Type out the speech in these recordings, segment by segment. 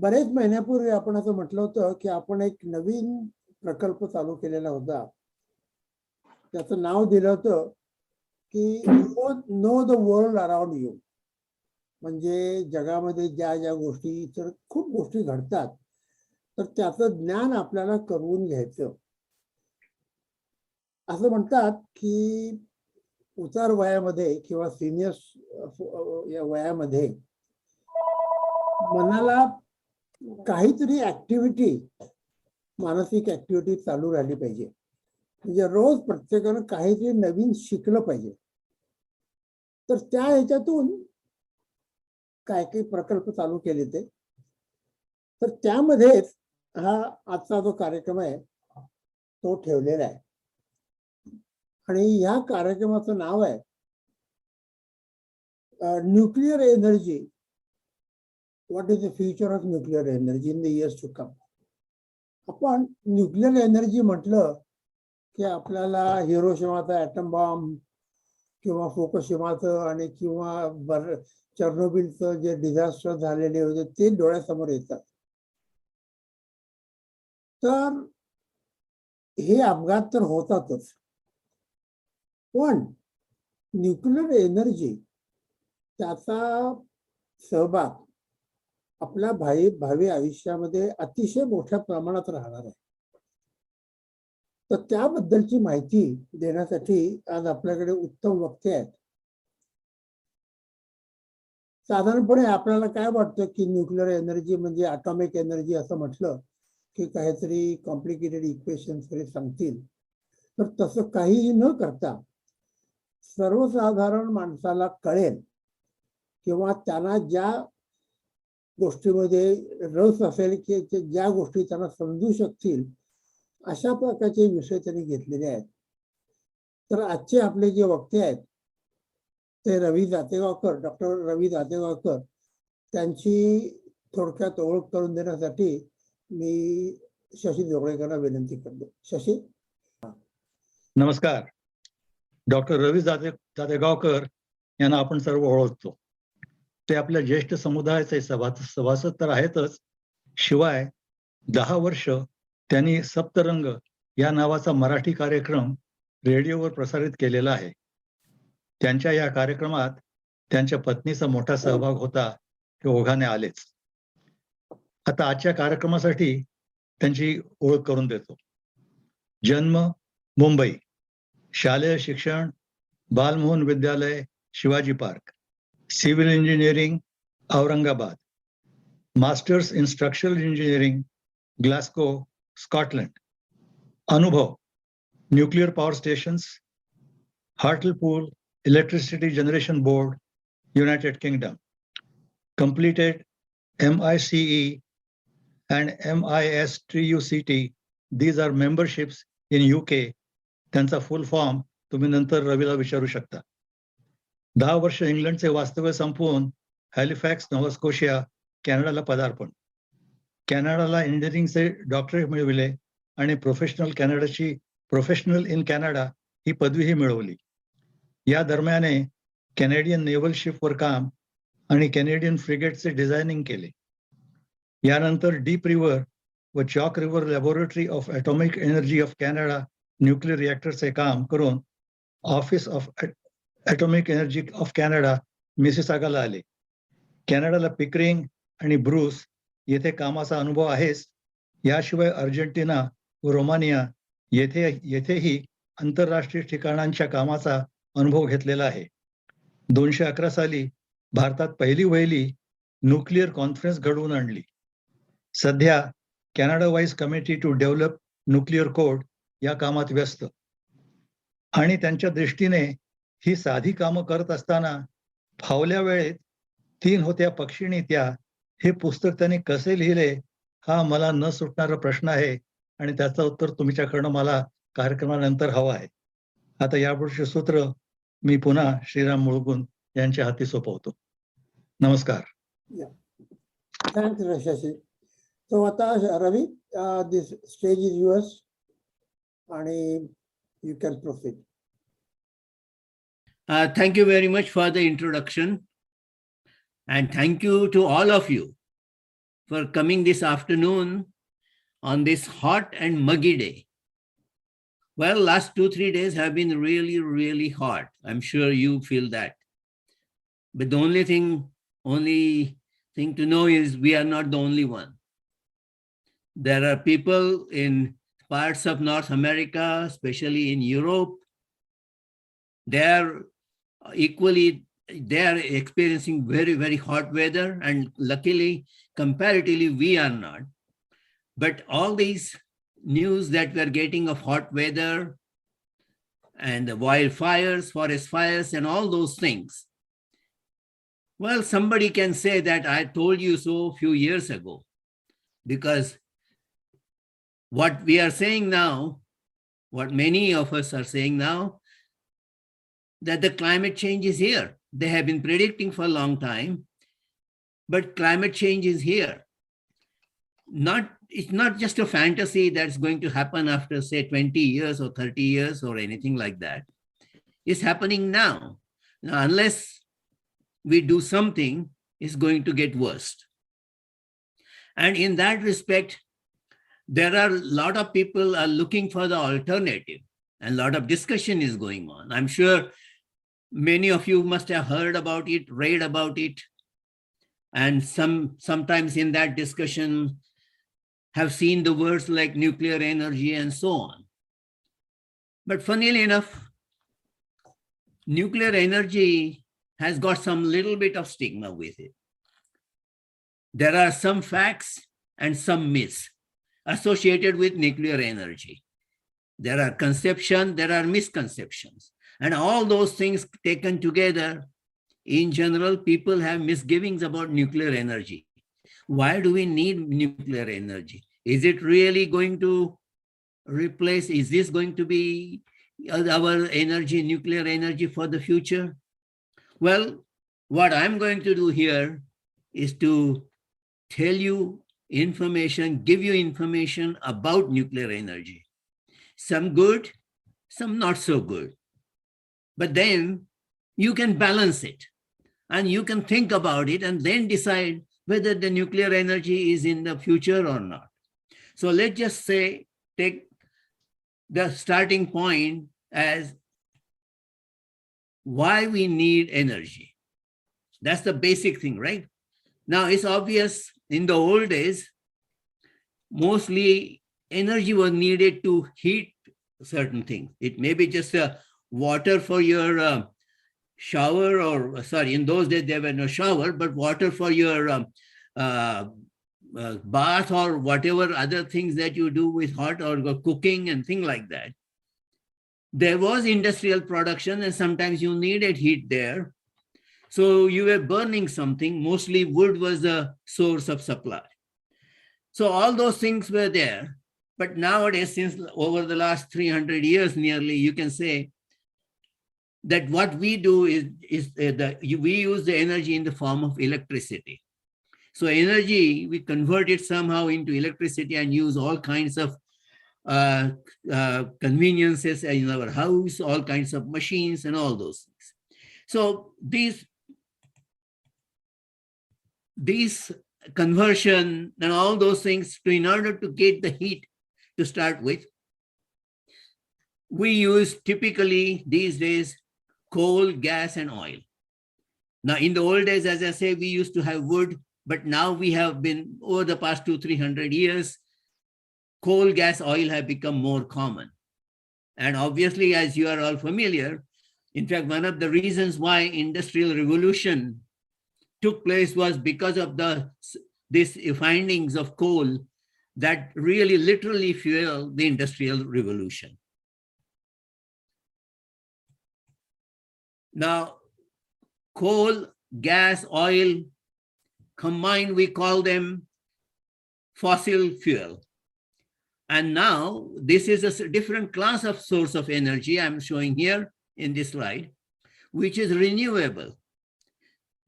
बरेच महिन्यापूर्वी आपण असं म्हटलं होतं की आपण एक नवीन प्रकल्प चालू केलेला होता. त्याचं नाव दिलं होतं की know the world around you. म्हणजे जगामध्ये ज्या ज्या गोष्टी, तर खूप गोष्टी घडतात, तर त्याचं ज्ञान आपल्याला करून घ्यायचं. असं म्हणतात की उतार वयामध्ये किंवा सिनियर या वयामध्ये मनाला काहीतरी ऍक्टिव्हिटी, मानसिक ऍक्टिव्हिटी चालू राहिली पाहिजे. म्हणजे रोज प्रत्येकानं काहीतरी नवीन शिकलं पाहिजे. तर त्या ह्याच्यातून काय काही प्रकल्प चालू केले ते. तर त्यामध्येच हा आजचा जो कार्यक्रम आहे तो ठेवलेला आहे. आणि या कार्यक्रमाचं नाव आहे nuclear energy, what is the future of nuclear energy in the years to come. आपण न्यूक्लिअर एनर्जी म्हटलं की आपल्याला हिरोशिमाचा ॲटम बॉम्ब किंवा फुकुशिमाचं आणि किंवा चर्नोबिलचं जे डिझास्टर झालेले होते ते डोळ्यासमोर येतात. तर हे अपघात तर होतातच, पण न्यूक्लिअर एनर्जी त्याचा सहभाग आपल्या भावी आयुष्यामध्ये अतिशय मोठ्या प्रमाणात राहणार आहे. तर त्याबद्दलची माहिती देण्यासाठी आज आपल्याकडे उत्तम वक्ते आहेत. साधारणपणे आपल्याला काय वाटतं की न्यूक्लिअर एनर्जी म्हणजे ॲटॉमिक एनर्जी असं म्हटलं की काहीतरी कॉम्प्लिकेटेड इक्वेशन्स वगैरे सांगतील. तर तसं काहीही न करता सर्वसाधारण माणसाला कळेल किंवा त्यांना ज्या गोष्टीमध्ये रस असेल की ज्या गोष्टी त्यांना समजू शकतील अशा प्रकारचे विषय त्यांनी घेतलेले आहेत. तर आजचे आपले जे वक्ते आहेत ते रवी जातेगावकर, डॉक्टर रवी जातेगावकर, त्यांची थोडक्यात ओळख करून देण्यासाठी मी शशी जोगळेकरांना विनंती करतो. शशी. नमस्कार. डॉक्टर रवी जातेगावकर यांना आपण सर्व ओळखतो. ते आपल्या ज्येष्ठ समुदायाचे सभासद तर आहेतच, शिवाय 10 वर्ष त्यांनी सप्तरंग या नावाचा मराठी कार्यक्रम रेडिओवर प्रसारित केलेला आहे. त्यांच्या या कार्यक्रमात त्यांच्या पत्नीचा मोठा सहभाग होता, ते ओघाने आलेच. आता आजच्या कार्यक्रमासाठी त्यांची ओळख करून देतो. जन्म मुंबई, शालेय शिक्षण Balmohan Vidyalaya Shivaji park, civil engineering Aurangabad, masters in structural engineering Glasgow Scotland. अनुभव nuclear power stations, Hartlepool electricity generation board, United Kingdom. Completed MICE and MISTUCT. These are memberships in UK. त्यांचा फुल फॉर्म तुम्ही नंतर रवीला विचारू शकता. 10 वर्ष इंग्लंडचे वास्तव्य संपवून हॅलिफॅक्स नोव्हा कॅनडाला पदार्पण. कॅनडाला इंजिनिअरिंगचे डॉक्टरेट मिळविले आणि प्रोफेशनल इन कॅनडा ही पदवीही मिळवली. या दरम्याने कॅनेडियन नेव्हल शिपवर काम आणि कॅनेडियन फ्रिगेटचे डिझायनिंग केले. यानंतर डीप रिव्हर व chalk river laboratory of atomic energy of Canada nuclear रिॲक्टरचे काम करून office of atomic energy of Canada मिसिसागाला आले. कॅनडाला पिकरिंग आणि ब्रूस येथे कामाचा अनुभव आहेच. याशिवाय अर्जेंटिना व रोमानिया येथेही आंतरराष्ट्रीय ठिकाणांच्या कामाचा अनुभव घेतलेला आहे. 211 साली भारतात पहिली वहिली न्यूक्लिअर कॉन्फरन्स घडवून आणली. सध्या Canada wise committee to develop nuclear code या कामात व्यस्त. आणि त्यांच्या दृष्टीने ही साधी कामं करत असताना फावल्या वेळेत 3 होत्या पक्षिणी त्या हे पुस्तक त्यांनी कसे लिहिले हा मला न सुटणारा प्रश्न आहे आणि त्याचं उत्तर तुमच्याकडनं मला कार्यक्रमानंतर हवं आहे. आता यापुढचे सूत्र मी पुन्हा श्रीराम मुळगुण यांच्या हाती सोपवतो. नमस्कार. थँक्स शशी. तो आता रवी, दिस स्टेज इज युअर्स आणि you can proceed. Thank you very much for the introduction, and thank you to all of you for coming this afternoon on this hot and muggy day. Well, last 2-3 days have been really, really hot. I'm sure you feel that. But the only thing to know is we are not the only one. There are people in parts of North America, especially in Europe, they are experiencing very, very hot weather, and luckily, comparatively, we are not. But all these news that we're getting of hot weather and the wildfires, forest fires, and all those things, well, somebody can say that I told you so a few years ago, because what we are saying now, what many of us are saying now, that the climate change is here. They have been predicting for a long time, but climate change is here. It's not just a fantasy that's going to happen after, say, 20 years or 30 years or anything like that. It's happening now. Now, unless we do something, it's going to get worse. And in that respect, there are a lot of people are looking for the alternative, and a lot of discussion is going on. I'm sure many of you must have heard about it, read about it, and sometimes in that discussion have seen the words like nuclear energy and so on. But funnily enough, nuclear energy has got some little bit of stigma with it. There are some facts and some myths associated with nuclear energy. There are conceptions, there are misconceptions. And all those things taken together, in general, people have misgivings about nuclear energy. Why do we need nuclear energy? Is it really going to replace, is this going to be our energy, nuclear energy for the future? Well, what I'm going to do here is to tell you information, give you information about nuclear energy. Some good, some not so good. But then you can balance it and you can think about it and then decide whether the nuclear energy is in the future or not. So let's just say, take the starting point as why we need energy. That's the basic thing, right? Now, it's obvious in the old days, mostly energy was needed to heat certain things. It may be just water for your shower, or sorry, in those days there were no shower, but water for your bath or whatever other things that you do with hot or cooking and things like that. There was industrial production and sometimes you needed heat there. So you were burning something, mostly wood was the source of supply. So all those things were there. But nowadays, since over the last 300 years nearly, you can say that what we do is we use the energy in the form of electricity. So energy, we convert it somehow into electricity and use all kinds of conveniences in our house, all kinds of machines and all those things. So these conversion and all those things, in order to get the heat to start with, we use typically these days coal, gas, and oil. Now, in the old days, as I say, we used to have wood, but now we have been, over the past 200-300 years, coal, gas, oil have become more common. And obviously, as you are all familiar, in fact, one of the reasons why industrial revolution took place was because of these findings of coal that really literally fueled the industrial revolution. Now, coal, gas, oil, combined, we call them fossil fuel. And now this is a different class of source of energy I'm showing here in this slide, which is renewable.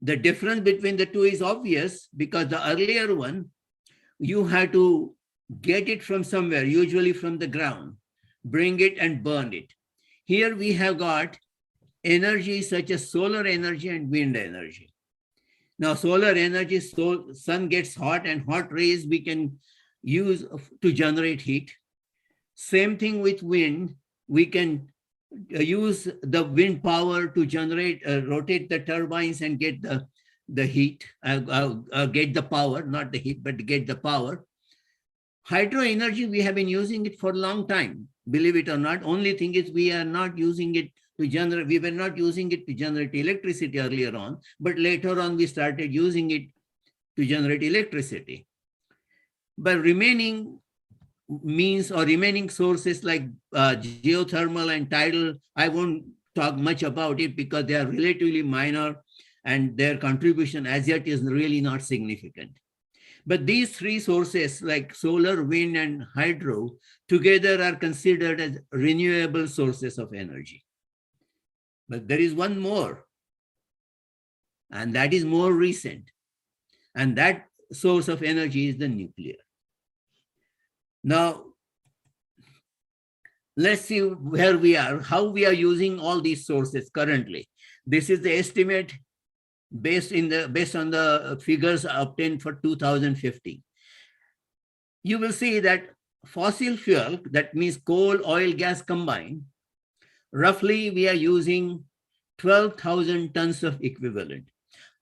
The difference between the two is obvious because the earlier one, you had to get it from somewhere, usually from the ground, bring it and burn it. Here we have got energy such as solar energy and wind energy. Now, solar energy, so sun gets hot and hot rays we can use to generate heat. Same thing with wind. We can use the wind power to generate, rotate the turbines and get the heat, get the power, not the heat, but get the power. Hydro energy, we have been using it for a long time. Believe it or not, only thing is we are not using it to generate, we were not using it to generate electricity earlier on, but later on we started using it to generate electricity. But remaining means or remaining sources like geothermal and tidal, I won't talk much about it because they are relatively minor and their contribution as yet is really not significant. But these three sources like solar, wind, and hydro together are considered as renewable sources of energy. But there is one more, and that is more recent. And that source of energy is the nuclear. Now, let's see where we are, how we are using all these sources currently. This is the estimate based on the figures obtained for 2050. You will see that fossil fuel, that means coal, oil, gas combined, roughly we are using 12,000 tons of equivalent.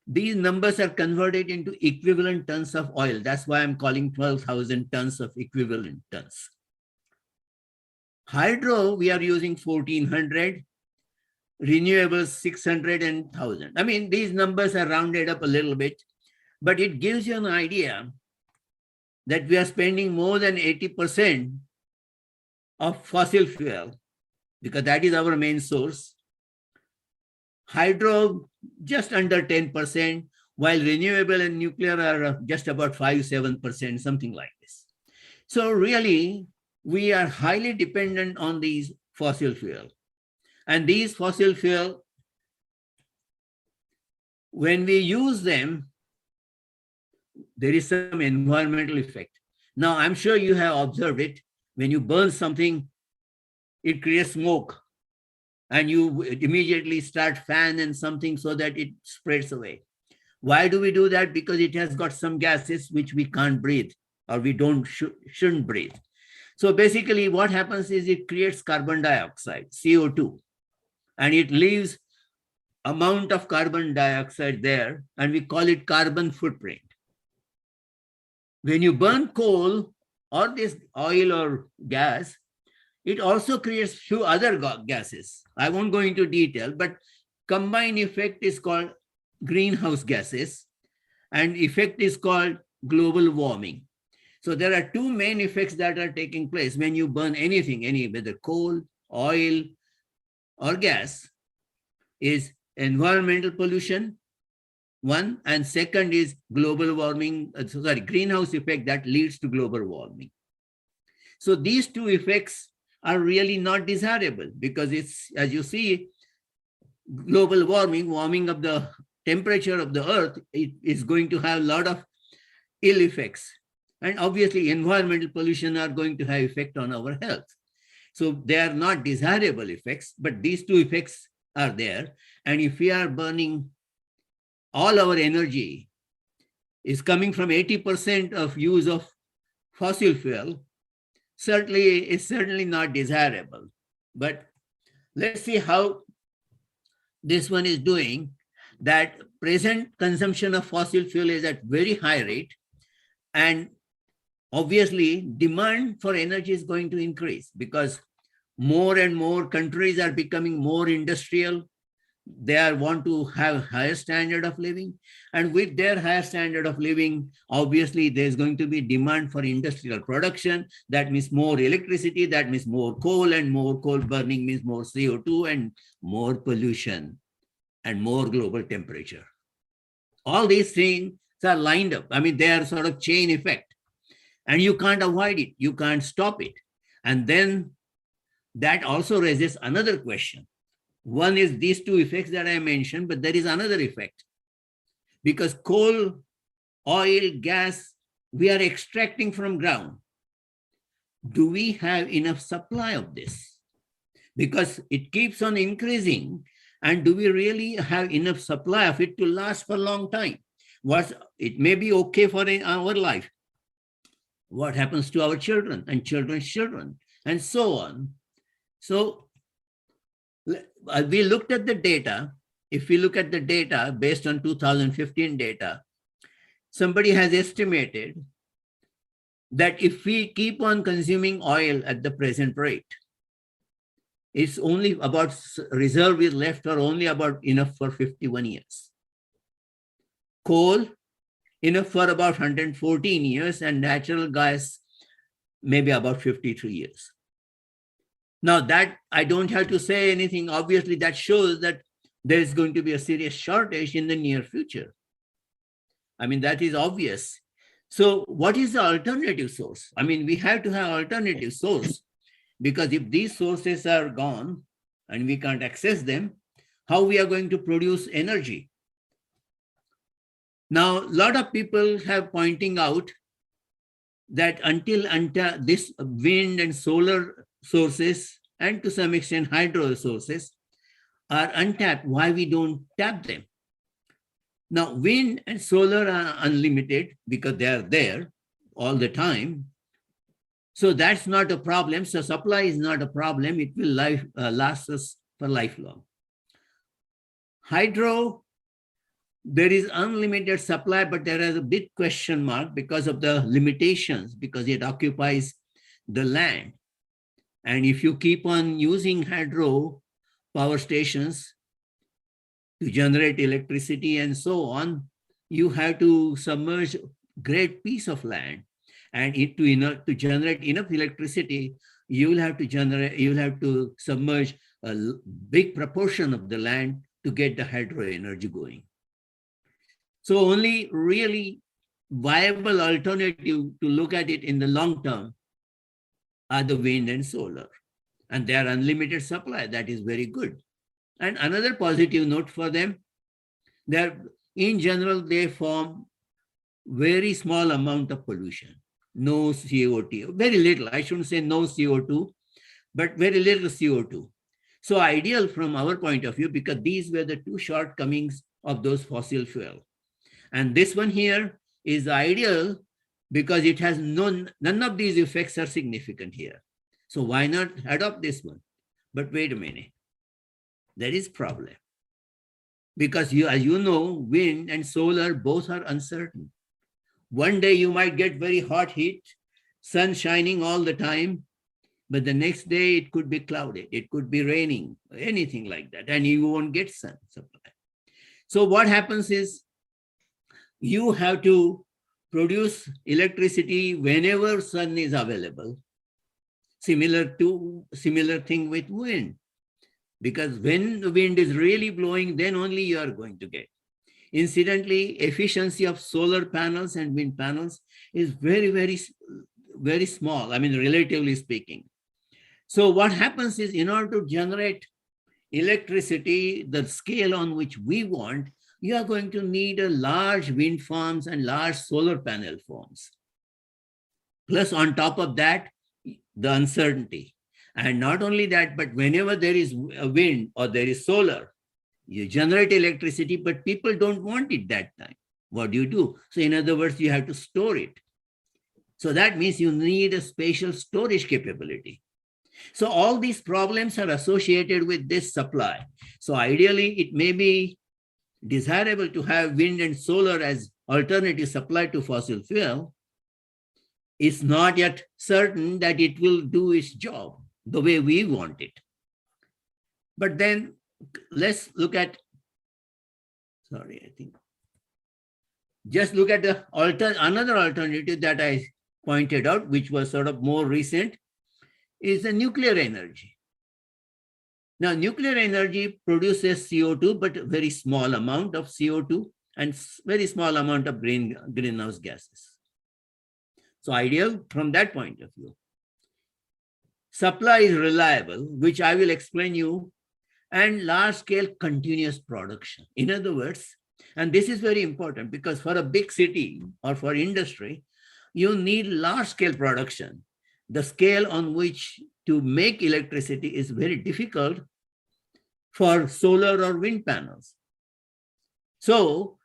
These numbers are converted into equivalent tons of oil. That's why I'm calling 12,000 tons of equivalent tons. Hydro, we are using 1,400. Renewables, 600 and 1,000. I mean, these numbers are rounded up a little bit, but it gives you an idea that we are spending more than 80% of fossil fuel because that is our main source. Hydro, just under 10%, while renewable and nuclear are just about 5-7%, something like this. So really, we are highly dependent on these fossil fuel. And these fossil fuel, when we use them, there is some environmental effect. Now, I'm sure you have observed it. When you burn something, it creates smoke. And you immediately start fan and something so that it spreads away. Why do we do that? Because it has got some gases which we can't breathe or we shouldn't breathe. So basically what happens is it creates carbon dioxide, CO2. And it leaves amount of carbon dioxide there, and we call it carbon footprint. When you burn coal or this oil or gas, it also creates few other gases. I won't go into detail, but combined effect is called greenhouse gases, and effect is called global warming. So there are two main effects that are taking place when you burn anything, whether coal, oil, or gas, is environmental pollution, one, and second is global warming, greenhouse effect that leads to global warming. So these two effects are really not desirable because it's, as you see, global warming of the temperature of the earth, it is going to have a lot of ill effects. And obviously environmental pollution are going to have effect on our health. So they are not desirable effects, but these two effects are there. And if we are burning, all our energy is coming from 80% of use of fossil fuel, it's certainly not desirable. But let's see how this one is doing. That present consumption of fossil fuel is at very high rate, and obviously demand for energy is going to increase because more and more countries are becoming more industrial. They want to have higher standard of living, and with their higher standard of living, obviously there's going to be demand for industrial production. That means more electricity, that means more coal, and more coal burning means more CO2 and more pollution and more global temperature. All these things are lined up. I mean, they are sort of chain effect, and you can't avoid it. You can't stop it. And then that also raises another question. One is these two effects that I mentioned, but there is another effect. Because coal, oil, gas, we are extracting from ground. Do we have enough supply of this? Because it keeps on increasing, and do we really have enough supply of it to last for a long time? It may be okay for our life. What happens to our children and children's children, and so on. So we looked at the data. If we look at the data based on 2015 data, somebody has estimated that if we keep on consuming oil at the present rate, it's only about reserve is left or only about enough for 51 years. Coal, enough for about 114 years, and natural gas, maybe about 53 years. Now that I don't have to say anything, obviously that shows that there is going to be a serious shortage in the near future. I mean, that is obvious. So what is the alternative source? I mean, we have to have alternative source, because if these sources are gone and we can't access them, how we are going to produce energy? Now, a lot of people have pointing out that until this wind and solar sources, and to some extent hydro sources, are untapped, why we don't tap them? Now, wind and solar are unlimited because they are there all the time. So that's not a problem. So supply is not a problem. It will last us for lifelong. Hydro, there is unlimited supply, but there is a big question mark because of the limitations, because it occupies the land. And if you keep on using hydro power stations to generate electricity and so on, you have to submerge great piece of land. And to generate enough electricity, you will have to submerge a big proportion of the land to get the hydro energy going. So only really viable alternative to look at it in the long term are the wind and solar. And they are unlimited supply. That is very good. And another positive note for them, in general, they form very small amount of pollution. No CO2, very little. I shouldn't say no CO2, but very little CO2. So ideal from our point of view, because these were the two shortcomings of those fossil fuel. And this one here is ideal because it has none of these effects are significant here. So why not adopt this one? But wait a minute, there is problem. Because as you know, wind and solar both are uncertain. One day you might get very hot heat, sun shining all the time, but the next day it could be cloudy, it could be raining, anything like that, and you won't get sun supply. So what happens is you have to produce electricity whenever sun is available. Similar thing with wind, because when the wind is really blowing, then only you are going to get. Incidentally, efficiency of solar panels and wind panels is very, very, very small, I mean, relatively speaking. So what happens is, in order to generate electricity, the scale on which we want, you are going to need a large wind farms and large solar panel farms. Plus, on top of that, the uncertainty. And not only that, but whenever there is a wind or there is solar, you generate electricity, but people don't want it that time. What do you do? So in other words, you have to store it. So that means you need a spatial storage capability. So all these problems are associated with this supply. So ideally, it may be desirable to have wind and solar as alternative supply to fossil fuel. It's not yet certain that it will do its job the way we want it. But then let's look at, just look at the another alternative that I pointed out, which was sort of more recent, is the nuclear energy. Now, nuclear energy produces CO2, but a very small amount of CO2 and very small amount of greenhouse gases. So ideal from that point of view. Supply is reliable, which I will explain you, and large-scale continuous production. In other words, and this is very important because for a big city or for industry, you need large-scale production. The scale on which to make electricity is very difficult for solar or wind panels. So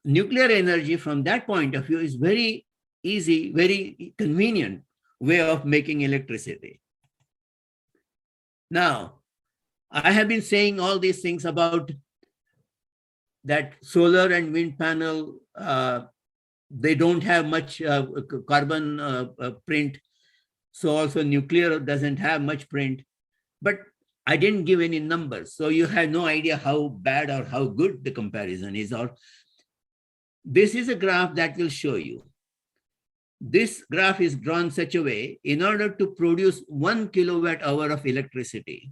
nuclear energy from that point of view is very easy, very convenient way of making electricity. Now, I have been saying all these things about that solar and wind panel, they don't have much carbon print. So also nuclear doesn't have much print, but I didn't give any numbers. So you have no idea how bad or how good the comparison is. Or this is a graph that will show you. This graph is drawn such a way in order to produce 1 kilowatt hour of electricity,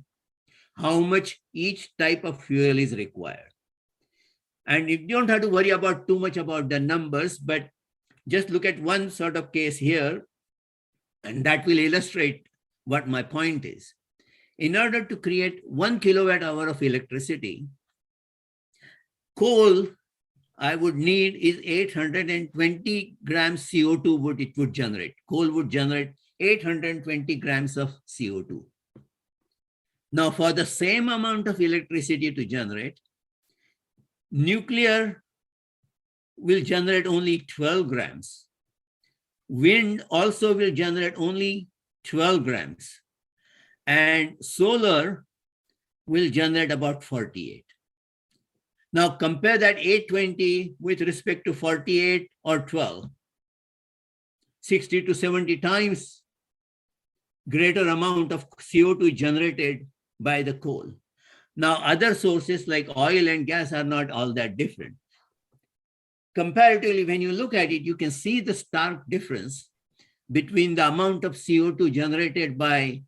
how much each type of fuel is required. And you don't have to worry about too much about the numbers, but just look at one sort of case here, and that will illustrate what my point is. In order to create 1 kilowatt hour of electricity, coal I would need is 820 grams CO2 it would generate. Coal would generate 820 grams of CO2. Now, for the same amount of electricity to generate, nuclear will generate only 12 grams. Wind also will generate only 12 grams. And solar will generate about 48. Now compare that 820 with respect to 48 or 12. 60 to 70 times greater amount of CO2 generated by the coal. Now other sources like oil and gas are not all that different. Comparatively, when you look at it, you can see the stark difference between the amount of CO2 generated by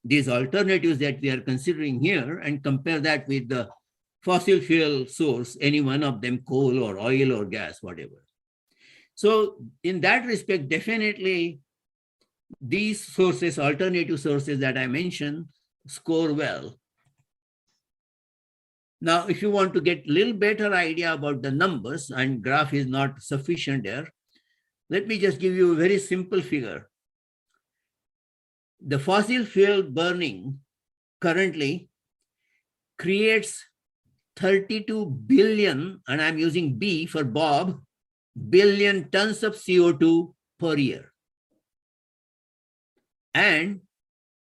these alternatives that we are considering here and compare that with the fossil fuel source, any one of them, coal or oil or gas, whatever. So in that respect, definitely these sources, alternative sources that I mentioned, score well. Now, if you want to get a little better idea about the numbers, and graph is not sufficient there, let me just give you a very simple figure. The fossil fuel burning currently creates 32 billion, and I'm using B for Bob, billion tons of CO2 per year. And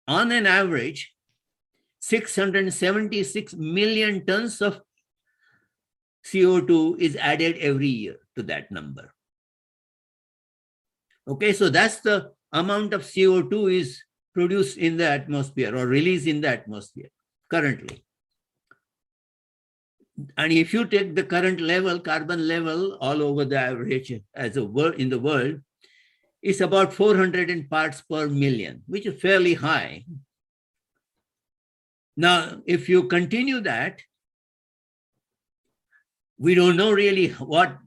on an average, 676 million tons of CO2 is added every year to that number. Okay, so that's the amount of CO2 is produced in the atmosphere or released in the atmosphere currently. And if you take the current level, carbon level all over the average as a world in the world, it's about 400 parts per million, which is fairly high. Now, if you continue that, we don't know really what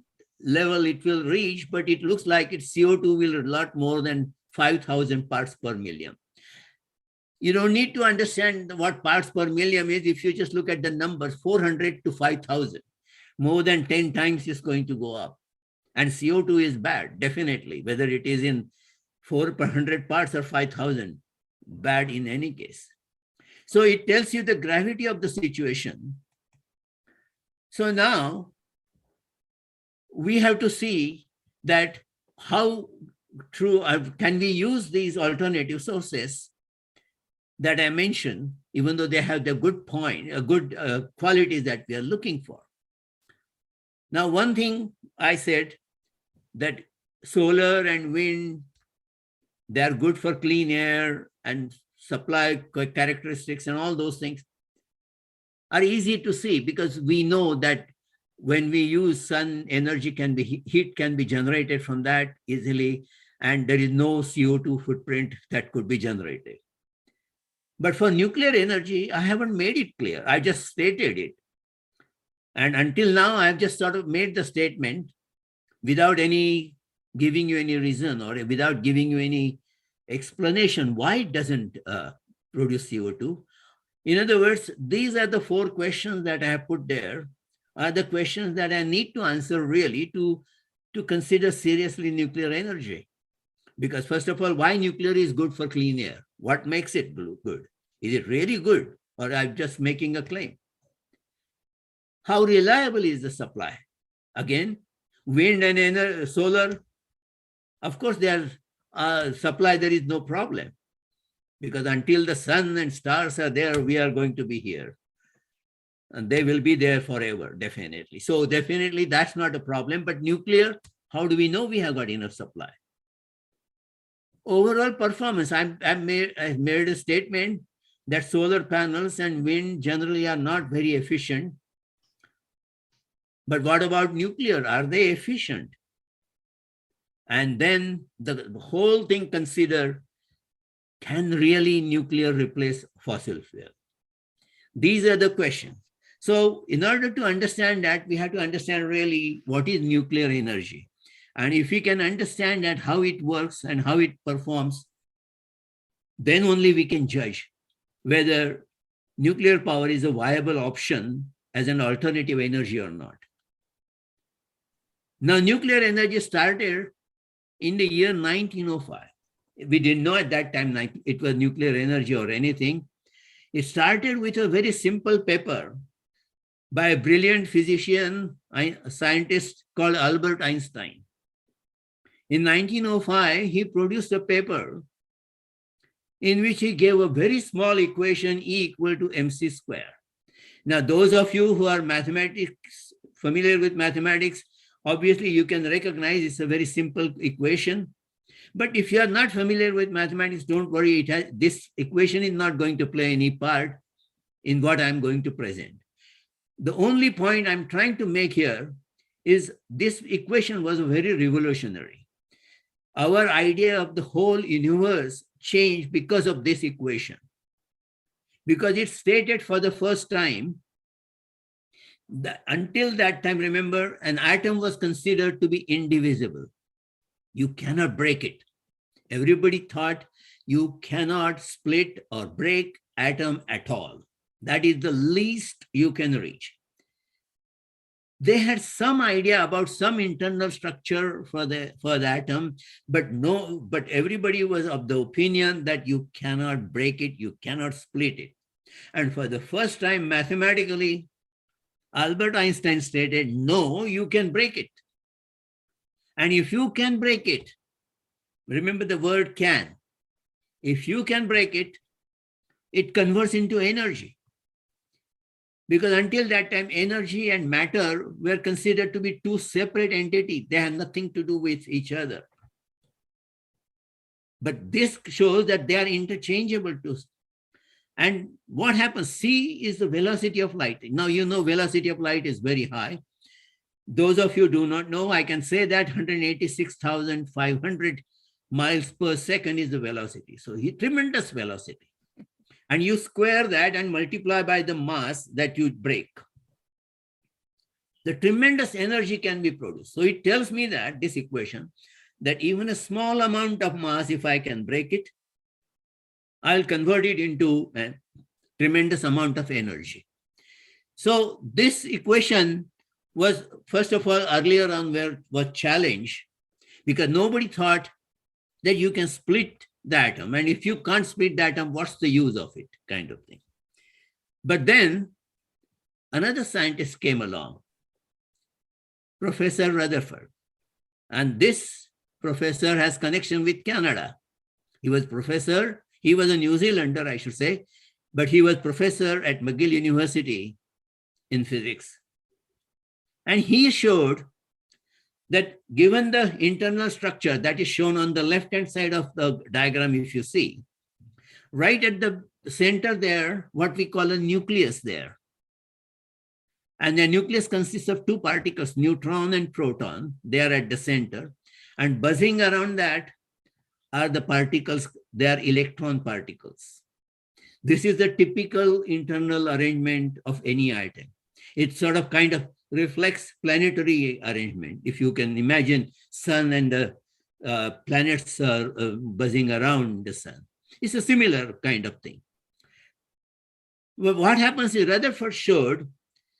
level it will reach, but it looks like its CO2 will be a lot more than 5,000 parts per million. You don't need to understand what parts per million is if you just look at the numbers, 400 to 5,000. More than 10 times is going to go up. And CO2 is bad, definitely, whether it is in 4 per 100 parts or 5,000, bad in any case. So it tells you the gravity of the situation. So now we have to see that how true can we use these alternative sources that I mentioned, even though they have the good qualities that we are looking for. Now, one thing I said that solar and wind, they are good for clean air and supply characteristics and all those things are easy to see because we know that when we use sun energy, heat can be generated from that easily, and there is no CO2 footprint that could be generated. But for nuclear energy, I haven't made it clear. I just stated it. And until now, I've just sort of made the statement without giving you any reason or without giving you any explanation why it doesn't produce CO2. In other words, these are the 4 questions that I have put there, are the questions that I need to answer really to consider seriously nuclear energy. Because first of all, why nuclear is good for clean air? What makes it good? Is it really good? Or I'm just making a claim? How reliable is the supply? Again, wind and solar, of course, they are supply, there is no problem. Because until the sun and stars are there, we are going to be here. And they will be there forever, definitely. So definitely that's not a problem. But nuclear, how do we know we have got enough supply? Overall performance, I've made a statement that solar panels and wind generally are not very efficient. But what about nuclear? Are they efficient? And then the whole thing consider, can really nuclear replace fossil fuel? These are the questions. So in order to understand that, we have to understand really what is nuclear energy. And if we can understand that, how it works and how it performs, then only we can judge whether nuclear power is a viable option as an alternative energy or not. Now, nuclear energy started in the year 1905. We didn't know at that time it was nuclear energy or anything. It started with a very simple paper by a brilliant physician, a scientist called Albert Einstein. In 1905, he produced a paper in which he gave a very small equation, E equal to mc square. Now, those of you who are familiar with mathematics, obviously you can recognize it's a very simple equation. But if you are not familiar with mathematics, don't worry, this equation is not going to play any part in what I'm going to present. The only point I'm trying to make here is this equation was very revolutionary. Our idea of the whole universe changed because of this equation. Because it stated for the first time that until that time, remember, an atom was considered to be indivisible. You cannot break it. Everybody thought you cannot split or break atom at all. That is the least you can reach. They had some idea about some internal structure for the atom, but everybody was of the opinion that you cannot break it, you cannot split it. And for the first time, mathematically, Albert Einstein stated, no, you can break it. And if you can break it, remember the word can. If you can break it, it converts into energy. Because until that time, energy and matter were considered to be two separate entities. They had nothing to do with each other. But this shows that they are interchangeable too. And what happens? C is the velocity of light. Now, you know velocity of light is very high. Those of you do not know, I can say that 186,500 miles per second is the velocity. So tremendous velocity. And you square that and multiply by the mass that you break. The tremendous energy can be produced. So it tells me that this equation, that even a small amount of mass, if I can break it, I'll convert it into a tremendous amount of energy. So this equation was, first of all, earlier on was challenged because nobody thought that you can split the atom. And if you can't split the atom, what's the use of it, kind of thing. But then another scientist came along, Professor Rutherford. And this professor has connection with Canada. He was a New Zealander, I should say, but he was professor at McGill University in physics. And he showed that given the internal structure that is shown on the left-hand side of the diagram, if you see, right at the center there, what we call a nucleus there. And the nucleus consists of two particles, neutron and proton. They are at the center. And buzzing around that are the particles, they are electron particles. This is the typical internal arrangement of any atom. It sort of kind of reflects planetary arrangement. If you can imagine sun and the planets are buzzing around the sun. It's a similar kind of thing. But what happens is Rutherford showed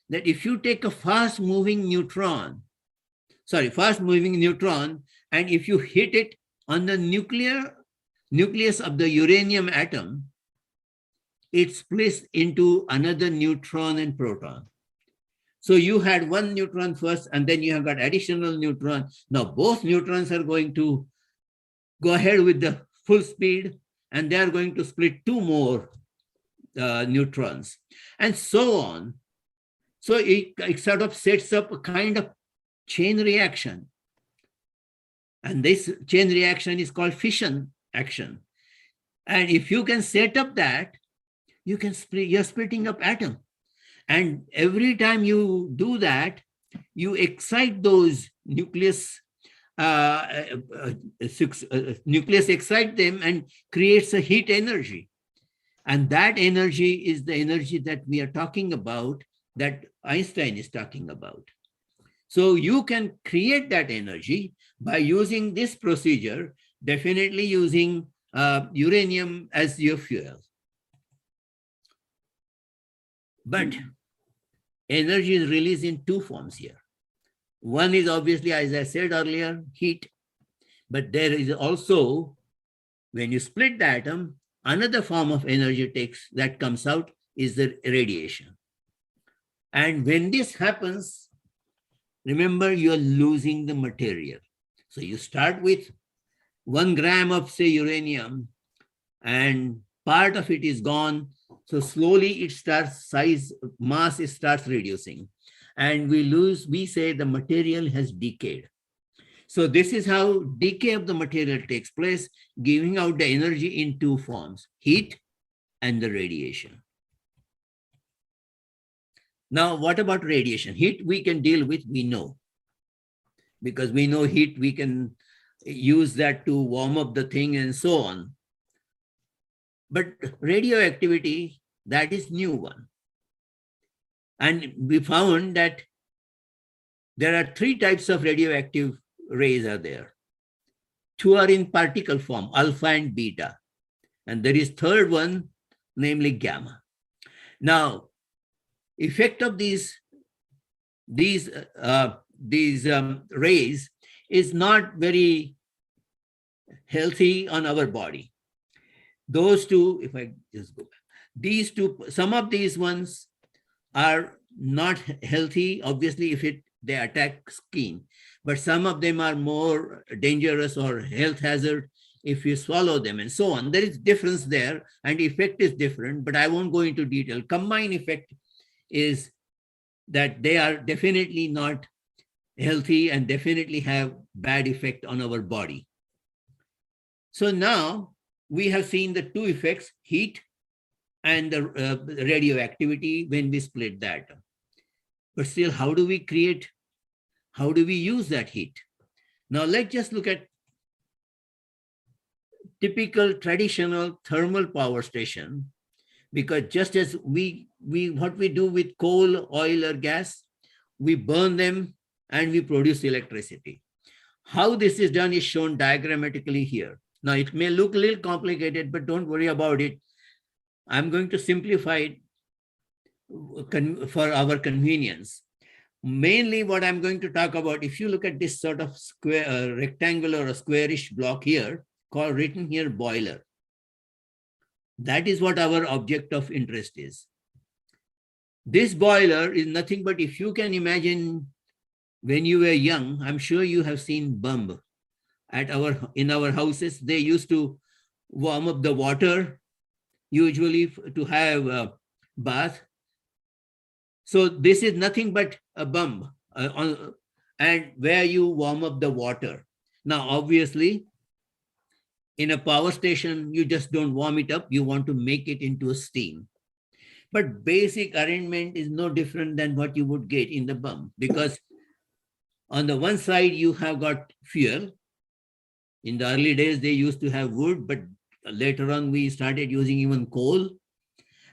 that if you take a fast-moving neutron, and if you hit it on the nucleus of the uranium atom, it splits into another neutron and proton. So you had one neutron first, and then you have got additional neutron. Now both neutrons are going to go ahead with the full speed, and they are going to split two more neutrons, and so on. So it sort of sets up a kind of chain reaction. And this chain reaction is called fission action. And if you can set up that, you can you're splitting up atom. And every time you do that, you excite those nucleus, nucleus excite them and creates a heat energy. And that energy is the energy that we are talking about, that Einstein is talking about. So you can create that energy by using this procedure, definitely using uranium as your fuel. But energy is released in two forms here. One is obviously, as I said earlier, heat. But there is also, when you split the atom, another form of energy that comes out is the radiation. And when this happens, remember, you're losing the material. So you start with 1 gram of, say, uranium, and part of it is gone. So slowly it starts, mass starts reducing. And we say the material has decayed. So this is how decay of the material takes place, giving out the energy in two forms, heat and the radiation. Now, what about radiation? Heat we can deal with, we know. Because we know heat, we can use that to warm up the thing and so on. But radioactivity, that is new one. And we found that there are 3 types of radioactive rays are there. 2 are in particle form, alpha and beta. And there is 3rd one, namely gamma. Now, effect of these rays is not very healthy on our body. Those 2, if I just go back, these 2, some of these ones are not healthy, obviously, if they attack skin, but some of them are more dangerous or health hazard if you swallow them and so on. There is difference there, and effect is different, but I won't go into detail. Combined effect is that they are definitely not healthy and definitely have bad effect on our body. So now we have seen the 2 effects, heat and the radioactivity when we split the atom. But still, how do we use that heat? Now let's just look at typical traditional thermal power station, because just as what we do with coal, oil, or gas, we burn them and we produce electricity. How this is done is shown diagrammatically here. Now it may look a little complicated, but don't worry about it. I'm going to simplify it for our convenience. Mainly what I'm going to talk about, if you look at this sort of square, rectangular or squarish block here, written here boiler. That is what our object of interest is. This boiler is nothing but, if you can imagine when you were young, I'm sure you have seen bulb. In our houses, they used to warm up the water, usually to have a bath. So this is nothing but a bulb, and where you warm up the water. Now, obviously, in a power station, you just don't warm it up. You want to make it into a steam. But basic arrangement is no different than what you would get in the bulb, because on the one side, you have got fuel. In the early days, they used to have wood, but later on, we started using even coal.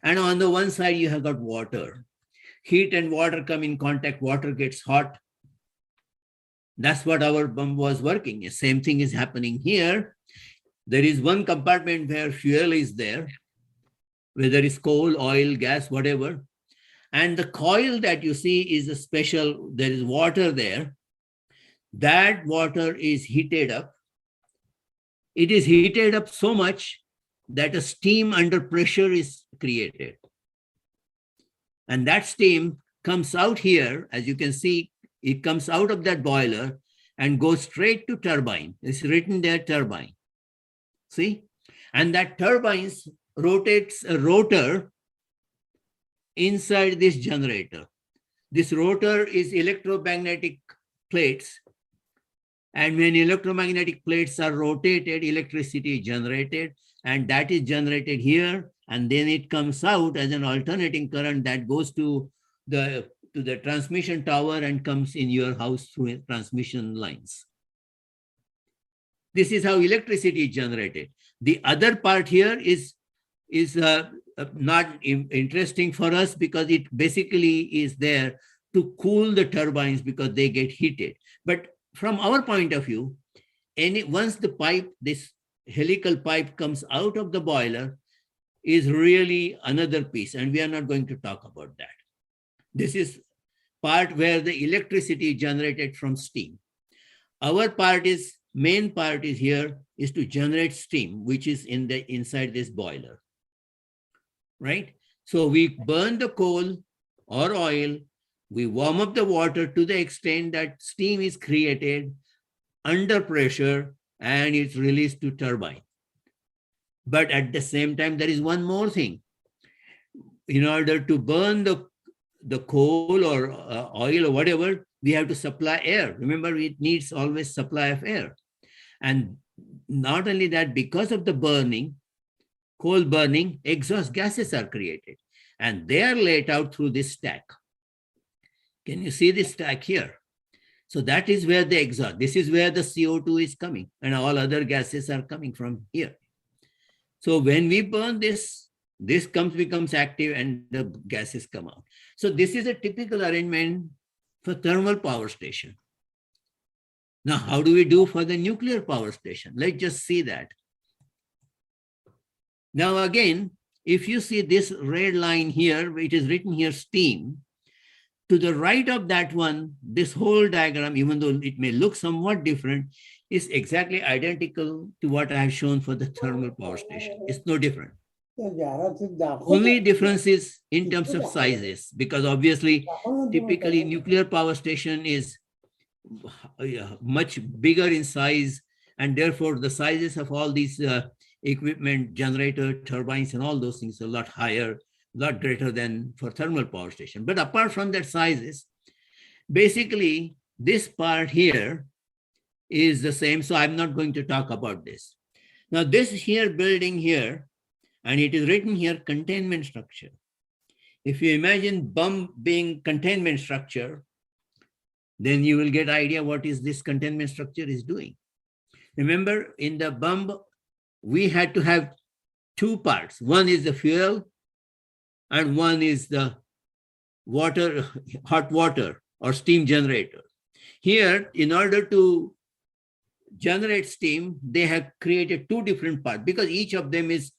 And on the one side, you have got water. Heat and water come in contact, water gets hot. That's what our bulb was working. The same thing is happening here. There is one compartment where fuel is there, whether it's coal, oil, gas, whatever. And the coil that you see is a special, there is water there. That water is heated up. It is heated up so much that a steam under pressure is created. And that steam comes out here, as you can see, it comes out of that boiler and goes straight to turbine. It's written there, turbine. See? And that turbine rotates a rotor inside this generator. This rotor is electromagnetic plates. And when electromagnetic plates are rotated, electricity is generated, and that is generated here. And then it comes out as an alternating current that goes to the transmission tower and comes in your house through transmission lines. This is how electricity is generated. The other part here is not interesting for us because it basically is there to cool the turbines because they get heated. But from our point of view, once the pipe, this helical pipe comes out of the boiler, is really another piece, and we are not going to talk about that. This is part where the electricity is generated from steam. Our part is, main part is here, is to generate steam, which is inside this boiler, right? So we burn the coal or oil, we warm up the water to the extent that steam is created under pressure and it's released to turbine. But at the same time, there is one more thing. In order to burn the coal or oil or whatever, we have to supply air. Remember, it needs always supply of air. And not only that, because of the burning, coal burning, exhaust gases are created. And they are laid out through this stack. Can you see this stack here? So that is where the exhaust, this is where the CO2 is coming, and all other gases are coming from here. So when we burn this becomes active and the gases come out. So this is a typical arrangement for thermal power station. Now, how do we do for the nuclear power station? Let's just see that. Now, again, if you see this red line here, it is written here steam. To the right of that one, this whole diagram, even though it may look somewhat different, is exactly identical to what I have shown for the thermal power station. It's no different. Only difference is in terms of sizes, because obviously, typically nuclear power station is much bigger in size, and therefore the sizes of all these equipment, generator, turbines, and all those things are a lot higher, a lot greater than for thermal power station. But apart from that sizes, basically this part here is the same. So I'm not going to talk about this. Now this here building here, and it is written here, containment structure. If you imagine bomb being containment structure, then you will get idea what is this containment structure is doing. Remember, in the bomb, we had to have two parts. One is the fuel, and one is the water, hot water or steam generator. Here, in order to generate steam, they have created two different parts because each of them is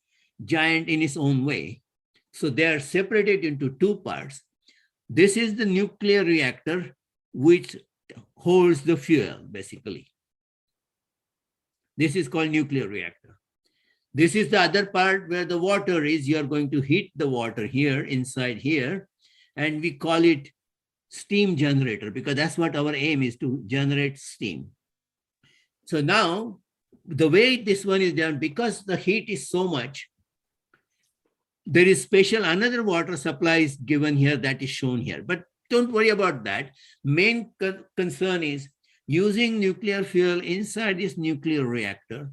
giant in its own way. So they are separated into two parts. This is the nuclear reactor, which holds the fuel, basically. This is called nuclear reactor. This is the other part where the water is. You are going to heat the water here, inside here, and we call it steam generator because that's what our aim is, to generate steam. So now, the way this one is done, because the heat is so much, there is special another water supply is given here that is shown here. But don't worry about that. Main concern is using nuclear fuel inside this nuclear reactor.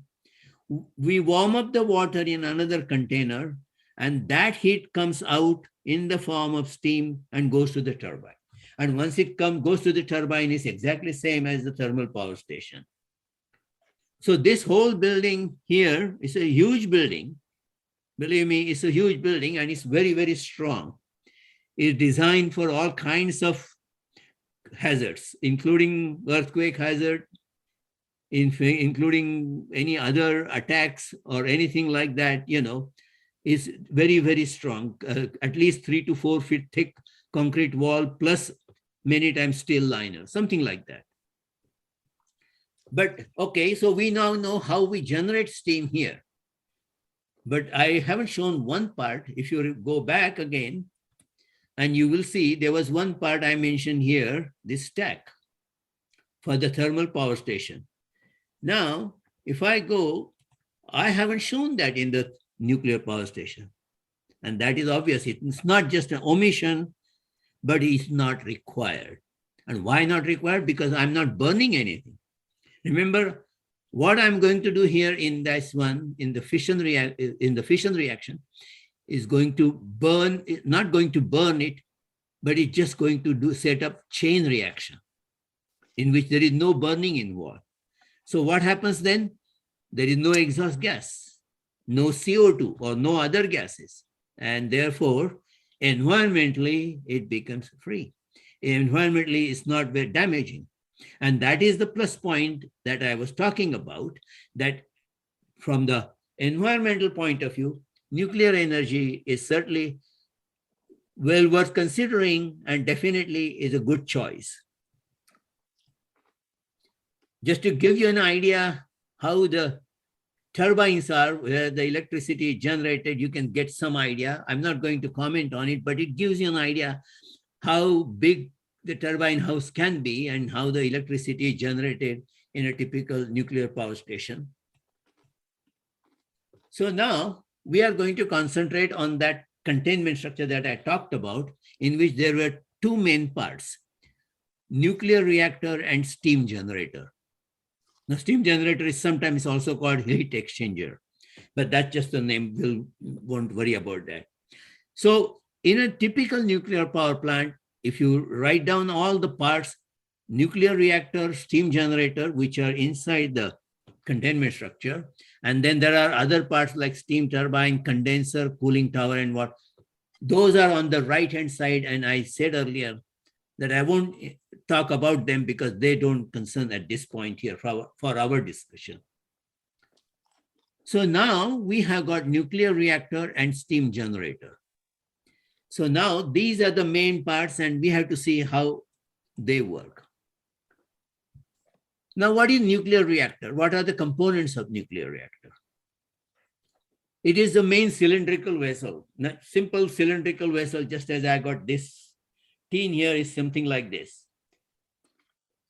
We warm up the water in another container, and that heat comes out in the form of steam and goes to the turbine. And once it goes to the turbine, it's exactly the same as the thermal power station. So this whole building here is a huge building. Believe me, it's a huge building and it's very, very strong. It's designed for all kinds of hazards, including earthquake hazard, including any other attacks or anything like that, is very, very strong. At least 3 to 4 feet thick concrete wall, plus many times steel liner, something like that. But okay, so we now know how we generate steam here. But I haven't shown one part. If you go back again, And you will see there was one part I mentioned here, this stack for the thermal power station. Now, if I go, I haven't shown that in the nuclear power station. And that is obvious. It's not just an omission, but it's not required. And why not required? Because I'm not burning anything. Remember, what I'm going to do here in this one, in the fission reaction, is going to burn, not going to burn it, but it's just going to set up chain reaction in which there is no burning involved. So what happens then? There is no exhaust gas, no CO2 or no other gases. And therefore, environmentally, it becomes free. Environmentally, it's not very damaging. And that is the plus point that I was talking about, that from the environmental point of view, nuclear energy is certainly well worth considering and definitely is a good choice. Just to give you an idea how the turbines are, where the electricity is generated, you can get some idea. I'm not going to comment on it, but it gives you an idea how big the turbine house can be and how the electricity is generated in a typical nuclear power station. So now we are going to concentrate on that containment structure that I talked about, in which there were two main parts, nuclear reactor and steam generator. Now, steam generator is sometimes also called heat exchanger, but that's just the name. We won't worry about that. So in a typical nuclear power plant, if you write down all the parts, nuclear reactor, steam generator, which are inside the containment structure, and then there are other parts like steam turbine, condenser, cooling tower, and what, those are on the right-hand side. And I said earlier that I won't talk about them because they don't concern at this point here for our discussion. So now we have got nuclear reactor and steam generator. So now these are the main parts and we have to see how they work. Now, what is nuclear reactor? What are the components of nuclear reactor? It is the main cylindrical vessel, simple cylindrical vessel, just as I got this tin here is something like this,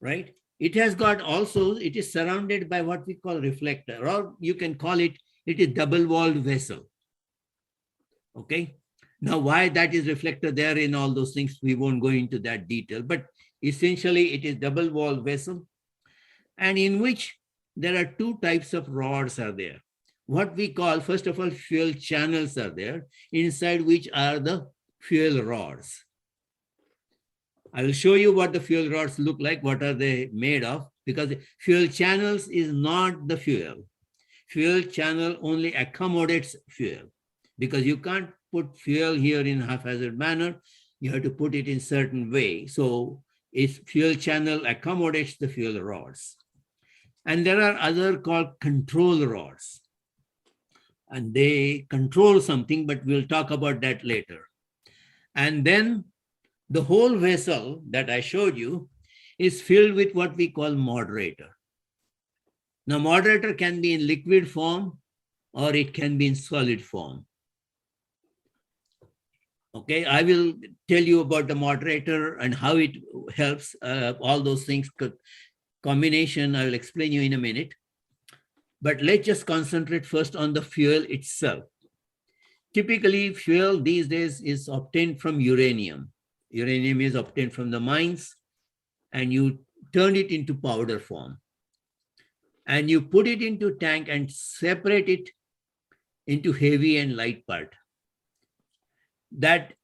right? It has got also, it is surrounded by what we call reflector, or you can call it, it is double-walled vessel, okay? Now, why that is reflector there in all those things, we won't go into that detail, but essentially it is double-walled vessel, and in which there are two types of rods are there. What we call, first of all, fuel channels are there, inside which are the fuel rods. I will show you what the fuel rods look like, what are they made of, because fuel channels is not the fuel. Fuel channel only accommodates fuel, because you can't put fuel here in haphazard manner. You have to put it in certain way. So its fuel channel accommodates the fuel rods. And there are other called control rods. And they control something, but we'll talk about that later. And then the whole vessel that I showed you is filled with what we call moderator. Now, moderator can be in liquid form or it can be in solid form. Okay, I will tell you about the moderator and how it helps, all those things. Combination, I will explain you in a minute. But let's just concentrate first on the fuel itself. Typically, fuel these days is obtained from uranium. Uranium is obtained from the mines, and you turn it into powder form. And you put it into tank and separate it into heavy and light part. That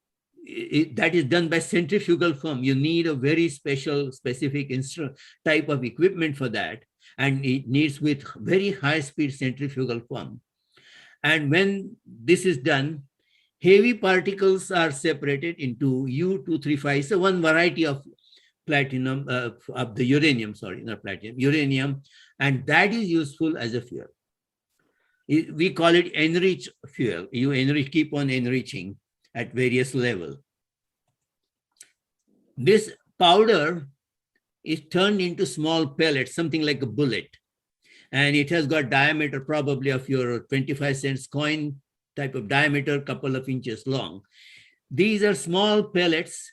is done by centrifugal form. You need a very special, specific type of equipment for that. And it needs with very high speed centrifugal form. And when this is done, heavy particles are separated into U-235. So one variety of platinum, of the uranium, sorry, not platinum, uranium. And that is useful as a fuel. We call it enriched fuel. You keep on enriching at various levels. This powder is turned into small pellets, something like a bullet. And it has got diameter probably of your 25 cents coin type of diameter, couple of inches long. These are small pellets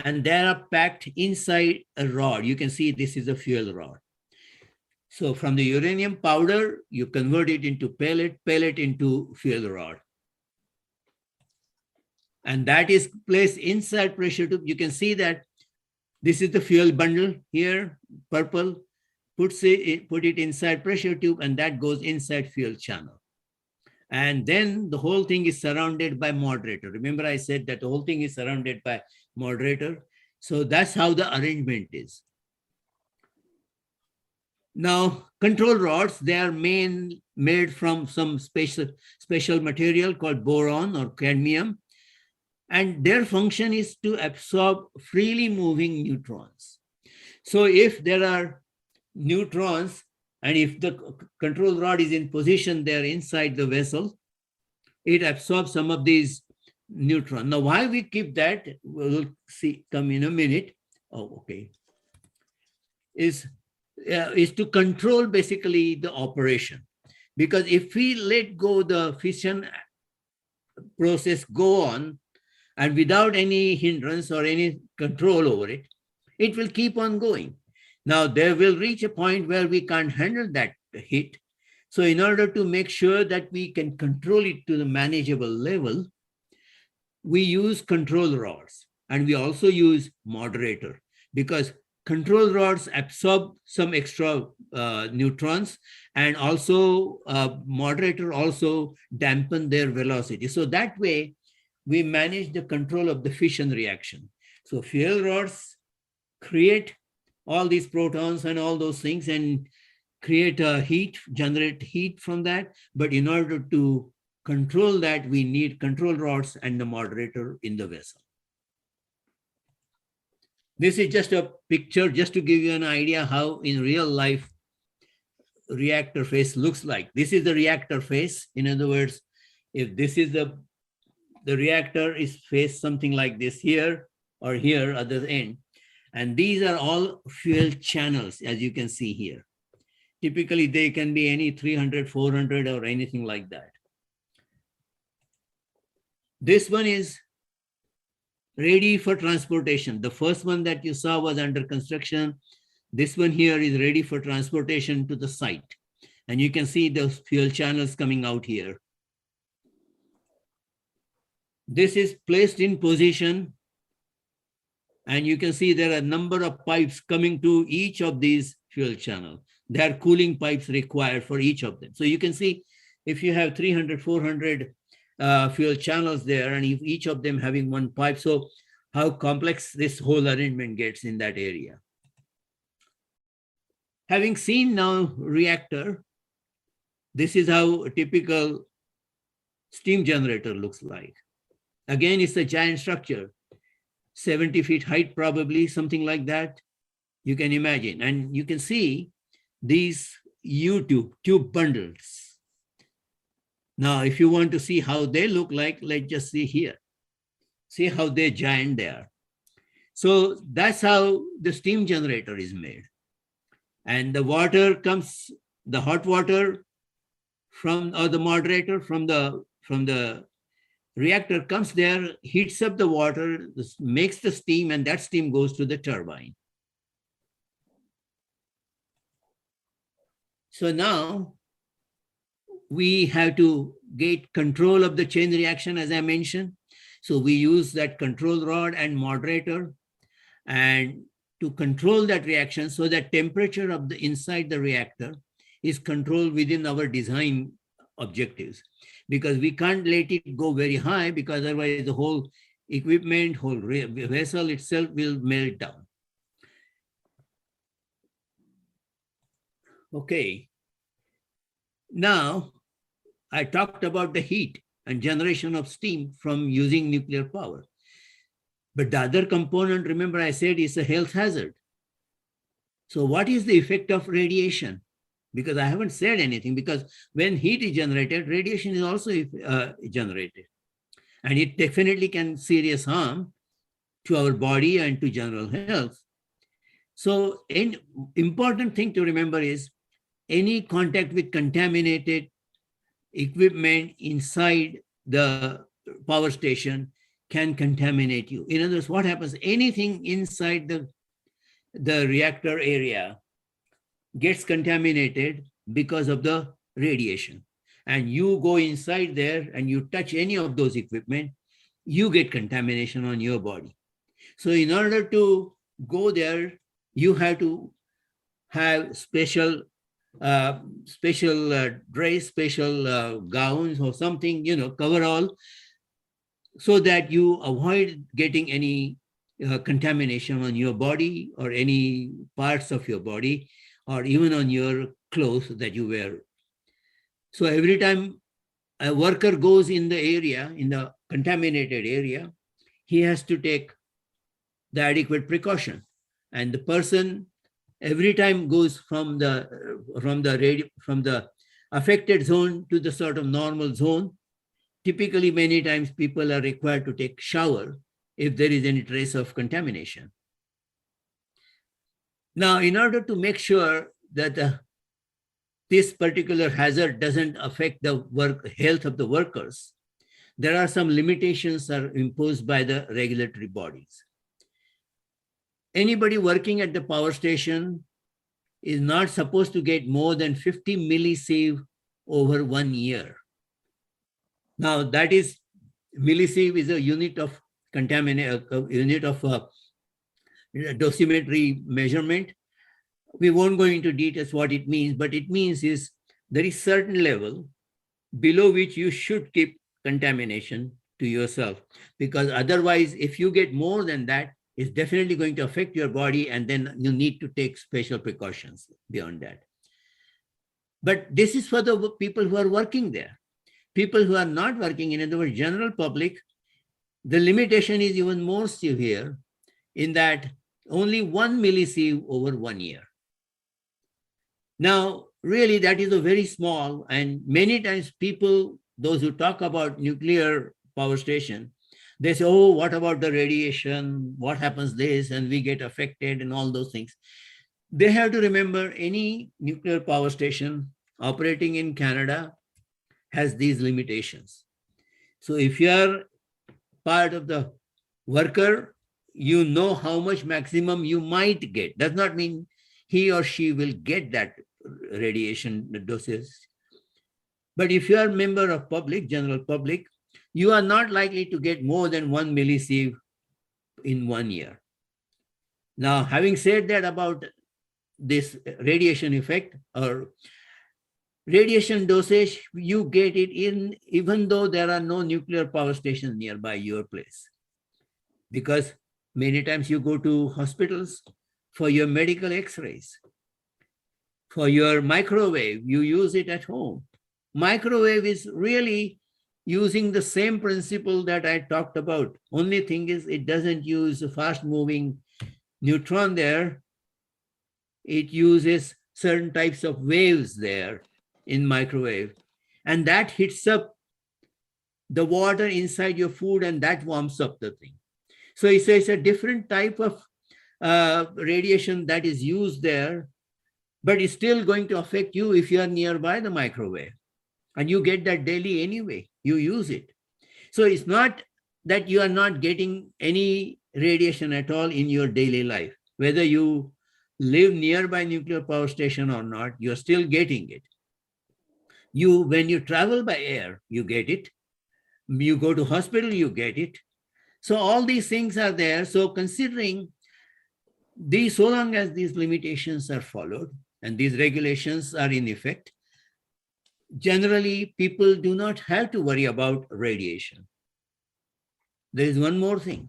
and they are packed inside a rod. You can see this is a fuel rod. So from the uranium powder, you convert it into pellet, pellet into fuel rod. And that is placed inside pressure tube. You can see that this is the fuel bundle here, purple, put it inside pressure tube, and that goes inside fuel channel. And then the whole thing is surrounded by moderator. Remember I said that the whole thing is surrounded by moderator. So that's how the arrangement is. Now, control rods, they are made from some special material called boron or cadmium. And their function is to absorb freely moving neutrons. So if there are neutrons, and if the control rod is in position there inside the vessel, it absorbs some of these neutrons. Now, why we keep that, we'll see, come in a minute. Oh, okay. Is to control basically the operation. Because if we let go the fission process go on, and without any hindrance or any control over it, it will keep on going. Now, there will reach a point where we can't handle that heat. So in order to make sure that we can control it to the manageable level, we use control rods, and we also use moderator, because control rods absorb some extra neutrons, and also moderator also dampen their velocity. So that way, we manage the control of the fission reaction. So fuel rods create all these protons and all those things and create a heat, generate heat from that. But in order to control that, we need control rods and the moderator in the vessel. This is just a picture just to give you an idea how in real life reactor phase looks like. This is the reactor phase. In other words, if this is the reactor is phase something like this here or here at the end. And these are all fuel channels, as you can see here. Typically, they can be any 300, 400 or anything like that. This one is ready for transportation. The first one that you saw was under construction. This one here is ready for transportation to the site. And you can see the fuel channels coming out here. This is placed in position, and you can see there are a number of pipes coming to each of these fuel channels. There are cooling pipes required for each of them. So you can see if you have 300, 400 fuel channels there, and if each of them having one pipe, so how complex this whole arrangement gets in that area. Having seen now reactor, this is how a typical steam generator looks like. Again, it's a giant structure, 70 feet height, probably something like that. You can imagine. And you can see these tube bundles. Now, if you want to see how they look like, let's just see here. See how they're giant they are. So that's how the steam generator is made. And the water comes, the hot water from, or the moderator from the reactor comes there, heats up the water, makes the steam, and that steam goes to the turbine. So now we have to get control of the chain reaction, as I mentioned. So we use that control rod and moderator and to control that reaction so that temperature of the inside the reactor is controlled within our design objectives, because we can't let it go very high, because otherwise the whole equipment, whole vessel itself will melt down. Okay. Now, I talked about the heat and generation of steam from using nuclear power. But the other component, remember I said, is a health hazard. So what is the effect of radiation? Because I haven't said anything, because when heat is generated, radiation is also generated. And it definitely can serious harm to our body and to general health. So an important thing to remember is any contact with contaminated equipment inside the power station can contaminate you. In other words, what happens? Anything inside the reactor area gets contaminated because of the radiation. And you go inside there and you touch any of those equipment, you get contamination on your body. So in order to go there, you have to have special dress, special gowns or something, cover all, so that you avoid getting any contamination on your body or any parts of your body or even on your clothes that you wear. So every time a worker goes in the area, in the contaminated area, he has to take the adequate precaution. And the person every time goes from the affected zone to the sort of normal zone. Typically, many times people are required to take shower if there is any trace of contamination. Now, in order to make sure that this particular hazard doesn't affect the health of the workers, there are some limitations are imposed by the regulatory bodies. Anybody working at the power station is not supposed to get more than 50 millisieve over 1 year. Now, that is, millisieve is a unit of dosimetry measurement. We won't go into details what it means, but it means is there is certain level below which you should keep contamination to yourself, because otherwise, if you get more than that, it's definitely going to affect your body, and then you need to take special precautions beyond that. But this is for the people who are working there. People who are not working, in other words, general public, the limitation is even more severe in that only 1 millisieve over 1 year. Now, really, that is a very small, and many times people, those who talk about nuclear power station, they say, oh, what about the radiation? What happens this? And we get affected and all those things. They have to remember any nuclear power station operating in Canada has these limitations. So if you are part of the worker, you know how much maximum you might get. Does not mean he or she will get that radiation doses. But if you are a member of public, general public, you are not likely to get more than 1 millisieve in 1 year. Now, having said that about this radiation effect or radiation dosage, you get it in even though there are no nuclear power stations nearby your place. Because many times you go to hospitals for your medical x-rays. For your microwave, you use it at home. Microwave is really using the same principle that I talked about. Only thing is it doesn't use a fast-moving neutron there. It uses certain types of waves there in microwave. And that hits up the water inside your food and that warms up the thing. So it's a different type of radiation that is used there, but it's still going to affect you if you are nearby the microwave. And you get that daily anyway, you use it. So it's not that you are not getting any radiation at all in your daily life. Whether you live nearby nuclear power station or not, you're still getting it. When you travel by air, you get it. You go to hospital, you get it. So all these things are there. So considering these, so long as these limitations are followed and these regulations are in effect, generally people do not have to worry about radiation. There is one more thing.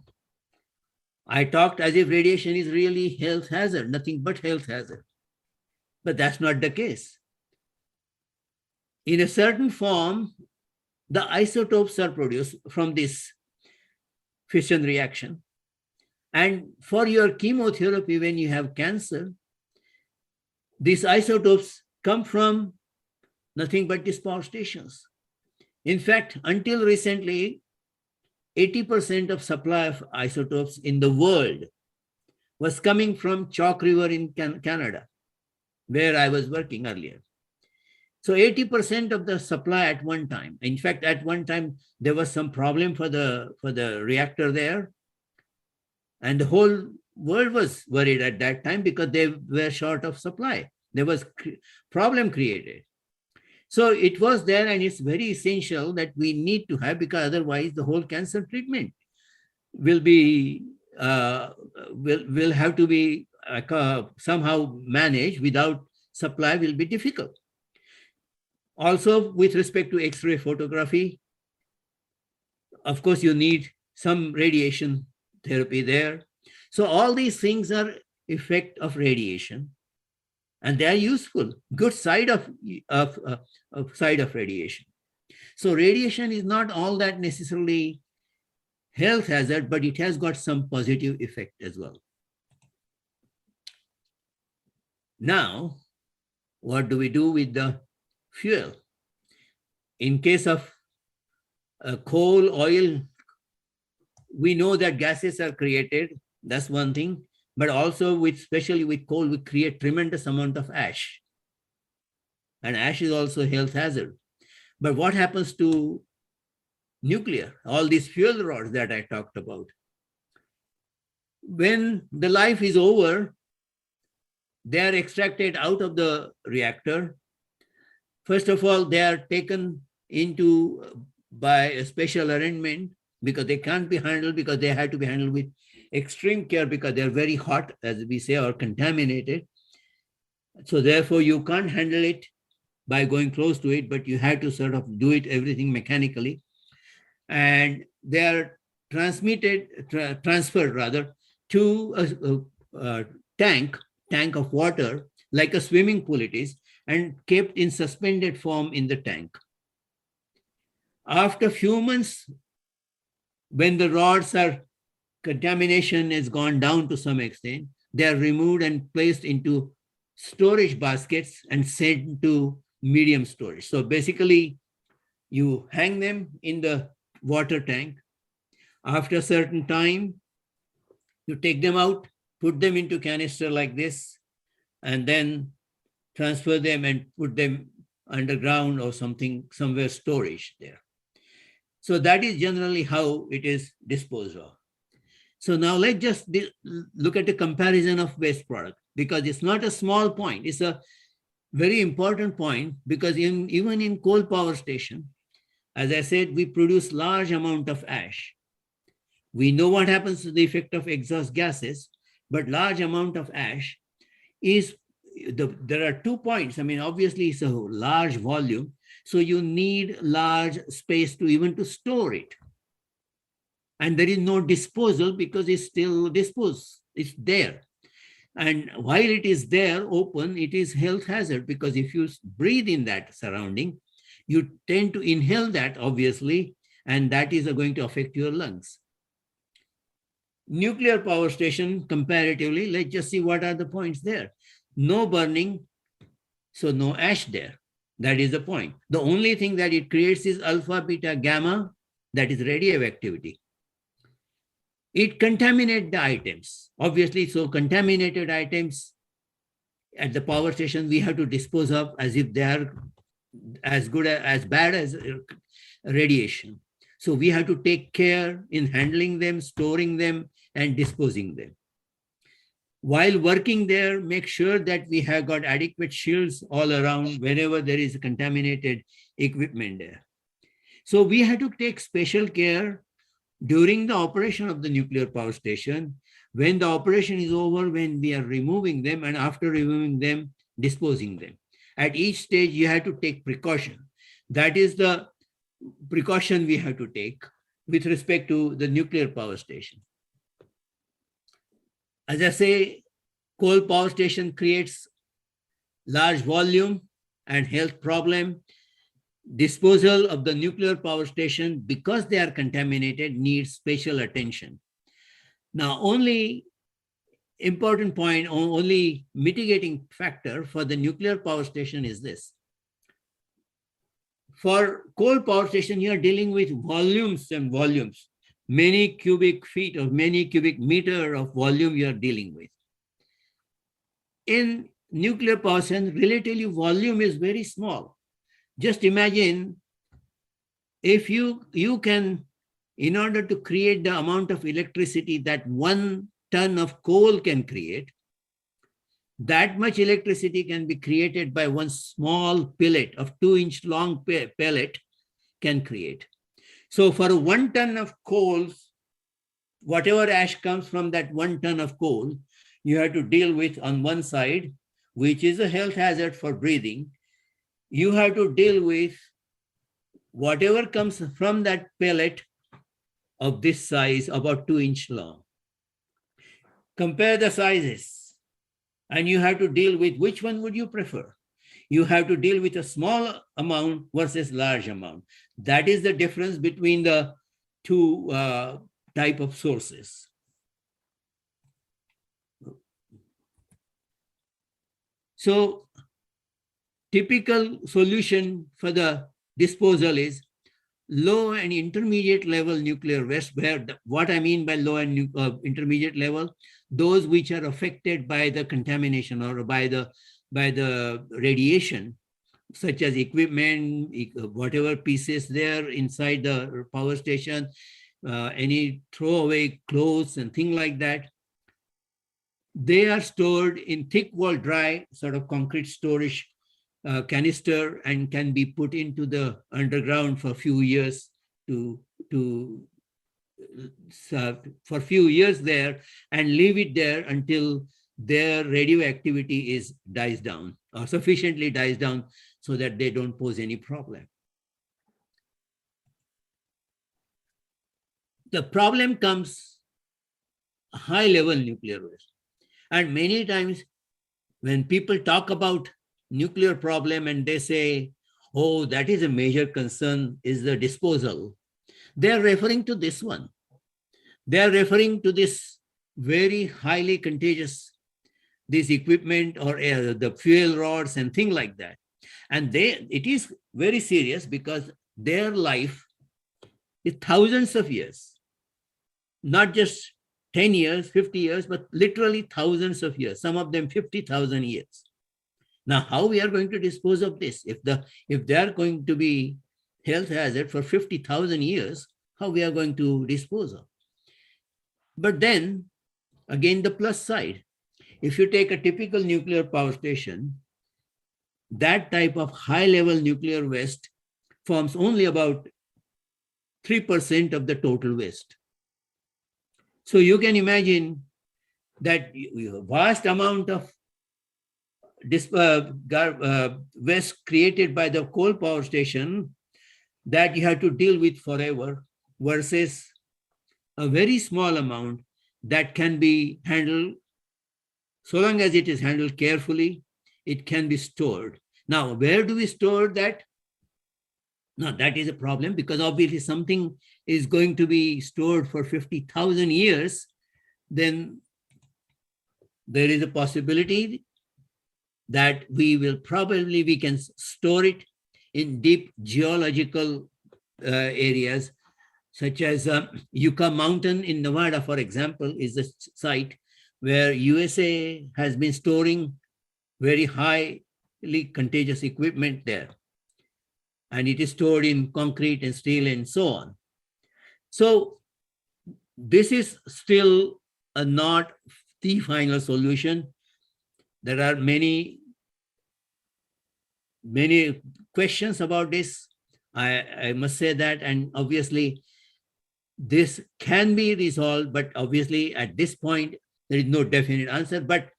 I talked as if radiation is really health hazard, nothing but health hazard. But that's not the case. In a certain form, the isotopes are produced from this fission reaction. And for your chemotherapy, when you have cancer, these isotopes come from nothing but these power stations. In fact, until recently, 80% of supply of isotopes in the world was coming from Chalk River in Canada, where I was working earlier. So 80% of the supply at one time. In fact, at one time, there was some problem for the reactor there. And the whole world was worried at that time because they were short of supply. There was problem created. So it was there, and it's very essential that we need to have, because otherwise the whole cancer treatment will be will have to be somehow managed. Without supply will be difficult. Also, with respect to X-ray photography, of course, you need some radiation therapy there. So all these things are effect of radiation, and they are useful, good side of radiation. So radiation is not all that necessarily health hazard, but it has got some positive effect as well. Now, what do we do with the fuel? In case of coal, oil, we know that gases are created. That's one thing. But also, especially with coal, we create tremendous amount of ash. And ash is also a health hazard. But what happens to nuclear? All these fuel rods that I talked about. When the life is over, they are extracted out of the reactor. First of all, they are taken into by a special arrangement, because they can't be handled, because they have to be handled with extreme care, because they're very hot, as we say, or contaminated. So therefore, you can't handle it by going close to it, but you have to sort of do it everything mechanically. And they are transferred rather to a tank of water, like a swimming pool it is, and kept in suspended form in the tank. After a few months, when the rods are, contamination has gone down to some extent, they are removed and placed into storage baskets and sent to medium storage. So basically, you hang them in the water tank. After a certain time, you take them out, put them into canister like this, and then transfer them and put them underground or somewhere storage there. So that is generally how it is disposed of. So now let's just look at the comparison of waste product, because it's not a small point. It's a very important point, because even in coal power station, as I said, we produce large amount of ash. We know what happens to the effect of exhaust gases, but large amount of ash is, there are 2 points. I mean, obviously it's a large volume, so you need large space to store it. And there is no disposal, because it's still disposed, it's there. And while it is there open, it is health hazard, because if you breathe in that surrounding, you tend to inhale that, obviously, and that is going to affect your lungs. Nuclear power station, comparatively, let's just see what are the points there. No burning, so no ash there. That is the point. The only thing that it creates is alpha, beta, gamma, that is radioactivity. It contaminates the items. Obviously, so contaminated items at the power station, we have to dispose of as if they are as bad as radiation. So we have to take care in handling them, storing them, and disposing them. While working there, make sure that we have got adequate shields all around whenever there is contaminated equipment there. So we have to take special care during the operation of the nuclear power station, when the operation is over, when we are removing them, and after removing them, disposing them. At each stage, you have to take precaution. That is the precaution we have to take with respect to the nuclear power station. As I say, coal power station creates large volume and health problem. Disposal of the nuclear power station, because they are contaminated, needs special attention. Now, only important point, only mitigating factor for the nuclear power station is this. For coal power station, you are dealing with volumes and volumes, many cubic feet or many cubic meter of volume you are dealing with. In nuclear power station, relatively volume is very small. just imagine if you can, in order to create the amount of electricity that 1 ton of coal can create, that much electricity can be created by one small pellet of 2-inch long pellet can create. So for 1 ton of coals, whatever ash comes from that 1 ton of coal, you have to deal with on one side, which is a health hazard for breathing. You have to deal with whatever comes from that pellet of this size, about 2-inch long. Compare the sizes, and you have to deal with which one would you prefer. You have to deal with a small amount versus large amount. That is the difference between the two type of sources. So typical solution for the disposal is low and intermediate level nuclear waste, where what I mean by low and intermediate level, those which are affected by the contamination or by the radiation, such as equipment, whatever pieces there inside the power station, any throwaway clothes and things like that. They are stored in thick wall dry sort of concrete storage canister and can be put into the underground for a few years for a few years there, and leave it there until their radioactivity dies down or sufficiently dies down so that they don't pose any problem. The problem comes high level nuclear waste. And many times when people talk about nuclear problem and they say, oh, that is a major concern, is the disposal. They're referring to this one. They're referring to this very highly contagious, this equipment or the fuel rods and things like that. And it is very serious because their life is thousands of years, not just 10 years, 50 years, but literally thousands of years, some of them 50,000 years. Now, how we are going to dispose of this? If they are going to be health hazard for 50,000 years, how we are going to dispose of? But then, again, the plus side. If you take a typical nuclear power station, that type of high-level nuclear waste forms only about 3% of the total waste. So you can imagine that vast amount of waste created by the coal power station that you have to deal with forever versus a very small amount that can be handled. So long as it is handled carefully, it can be stored. Now, where do we store that? Now, that is a problem because obviously something is going to be stored for 50,000 years, then there is a possibility that we can store it in deep geological areas, such as Yucca Mountain in Nevada, for example, is a site where USA has been storing very highly contagious equipment there. And it is stored in concrete and steel and so on. So this is still not the final solution. There are many questions about this. I must say that, and obviously this can be resolved, but obviously at this point, there is no definite answer, but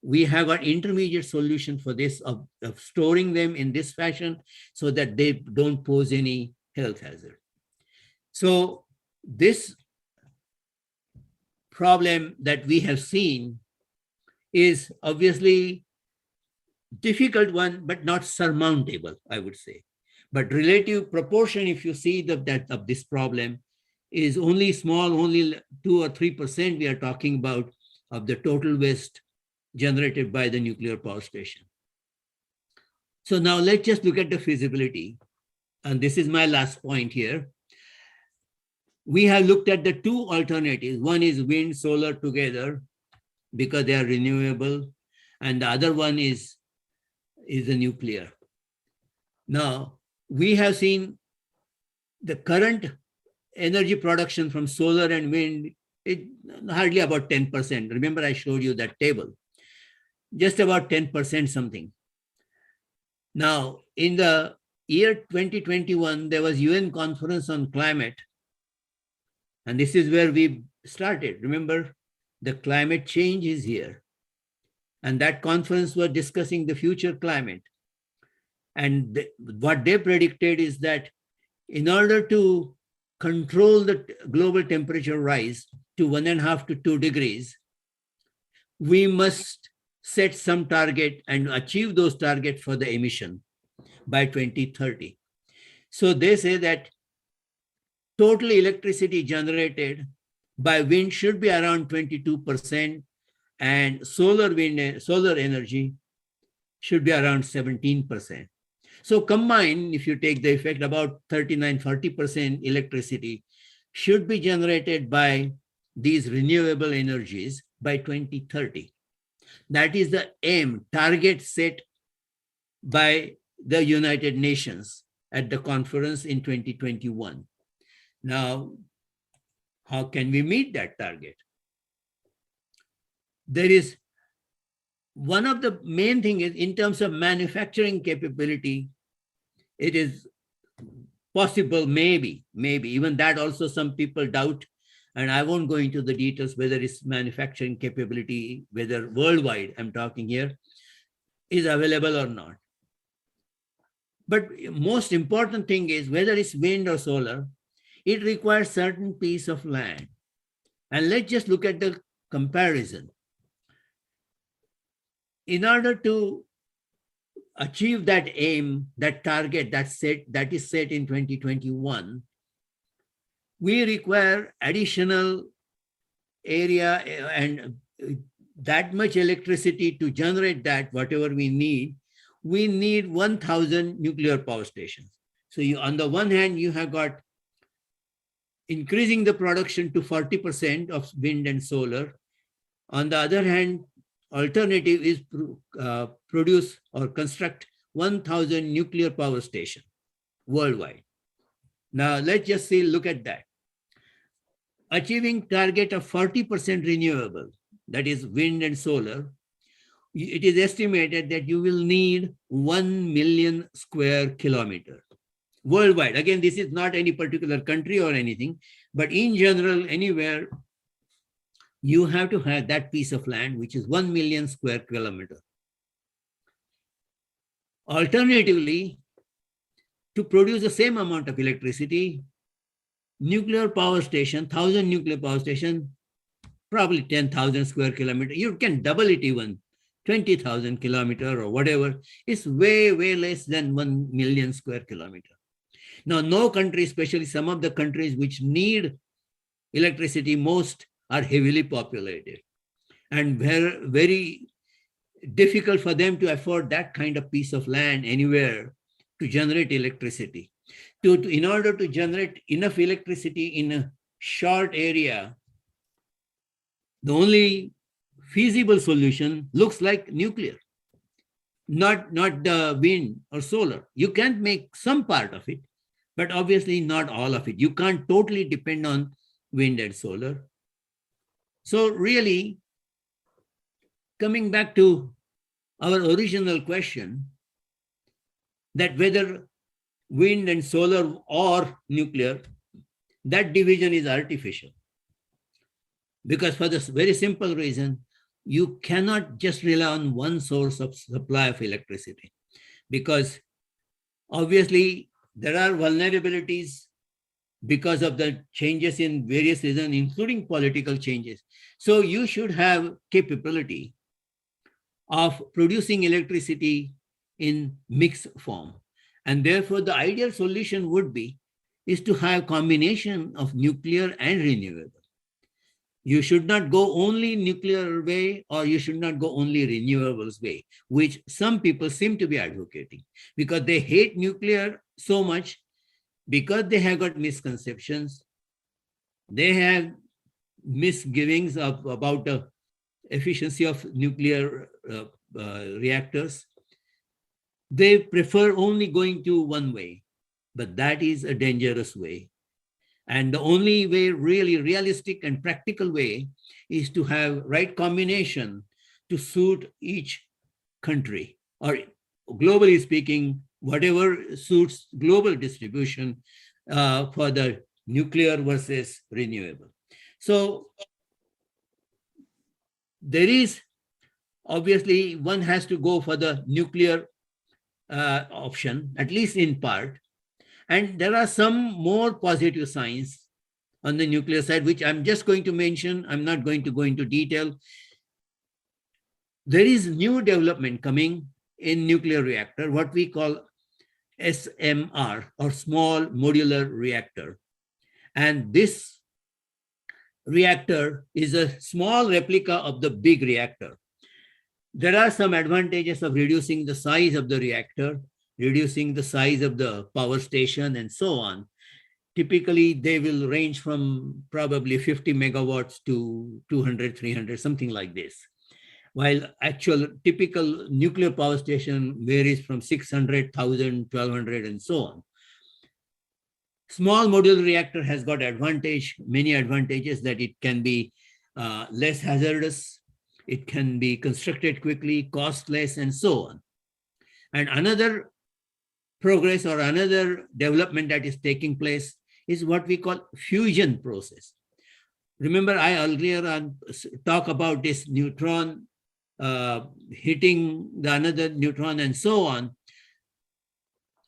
we have an intermediate solution for this of storing them in this fashion so that they don't pose any health hazard. So this problem that we have seen is obviously difficult one, but not surmountable, I would say. But relative proportion, if you see that of this problem, is only small, only 2 or 3% we are talking about of the total waste generated by the nuclear power station. So now let's just look at the feasibility. And this is my last point here. We have looked at the two alternatives. One is wind, solar together because they are renewable. And the other one is the nuclear. Now, we have seen the current energy production from solar and wind, it hardly about 10%. Remember, I showed you that table. Just about 10% something. Now, in the year 2021, there was UN Conference on Climate. And this is where we started. Remember, the climate change is here. And that conference was discussing the future climate. And what they predicted is that in order to control the global temperature rise to 1.5 to 2 degrees, we must set some target and achieve those targets for the emission by 2030. So they say that total electricity generated by wind should be around 22%, and solar energy should be around 17%. So combined, if you take the effect, about 39-40% electricity should be generated by these renewable energies by 2030. That is the aim, target set by the United Nations at the conference in 2021. Now, how can we meet that target? There is one of the main thing is in terms of manufacturing capability, it is possible, maybe, even that also some people doubt, and I won't go into the details whether it's manufacturing capability, whether worldwide, I'm talking here, is available or not. But most important thing is whether it's wind or solar, it requires certain piece of land. And let's just look at the comparison. In order to achieve that aim, that target that is set in 2021, we require additional area and that much electricity to generate that, whatever we need 1,000 nuclear power stations. So on the one hand, you have got increasing the production to 40% of wind and solar. On the other hand, alternative is produce or construct 1,000 nuclear power stations worldwide. Now let's just look at that. Achieving target of 40% renewable, that is wind and solar, it is estimated that you will need 1 million square kilometers worldwide. Again, this is not any particular country or anything, but in general, anywhere, you have to have that piece of land, which is 1 million square kilometers. Alternatively, to produce the same amount of electricity, nuclear power station, 1,000 nuclear power station, probably 10,000 square kilometers. You can double it even, 20,000 kilometers or whatever. It's way, way less than 1 million square kilometers. Now, no country, especially some of the countries which need electricity most, are heavily populated and very, very difficult for them to afford that kind of piece of land anywhere to generate electricity. In order to generate enough electricity in a short area, the only feasible solution looks like nuclear, not the wind or solar. You can make some part of it, but obviously not all of it. You can't totally depend on wind and solar. So really, coming back to our original question, that whether wind and solar or nuclear, that division is artificial. Because for this very simple reason, you cannot just rely on one source of supply of electricity. Because obviously there are vulnerabilities because of the changes in various reasons, including political changes. So you should have capability of producing electricity in mixed form. And therefore, the ideal solution would be is to have combination of nuclear and renewable. You should not go only nuclear way, or you should not go only renewables way, which some people seem to be advocating, because they hate nuclear so much, because they have got misconceptions. They have misgivings about the efficiency of nuclear reactors. they prefer only going to one way, but that is a dangerous way. And the only way, really realistic and practical way, is to have right combination to suit each country, or globally speaking, whatever suits global distribution for the nuclear versus renewable. So there is, obviously, one has to go for the nuclear option, at least in part. And there are some more positive signs on the nuclear side, which I'm just going to mention. I'm not going to go into detail. There is new development coming in nuclear reactor, what we call SMR, or small modular reactor. And this reactor is a small replica of the big reactor. There are some advantages of reducing the size of the reactor, reducing the size of the power station, and so on. Typically, they will range from probably 50 megawatts to 200, 300, something like this. While actual typical nuclear power station varies from 600, 1,000, 1,200, and so on. Small modular reactor has got many advantages, that it can be less hazardous, it can be constructed quickly, costless, and so on. And another progress or another development that is taking place is what we call fusion process. Remember, I earlier talked about this neutron hitting the another neutron and so on.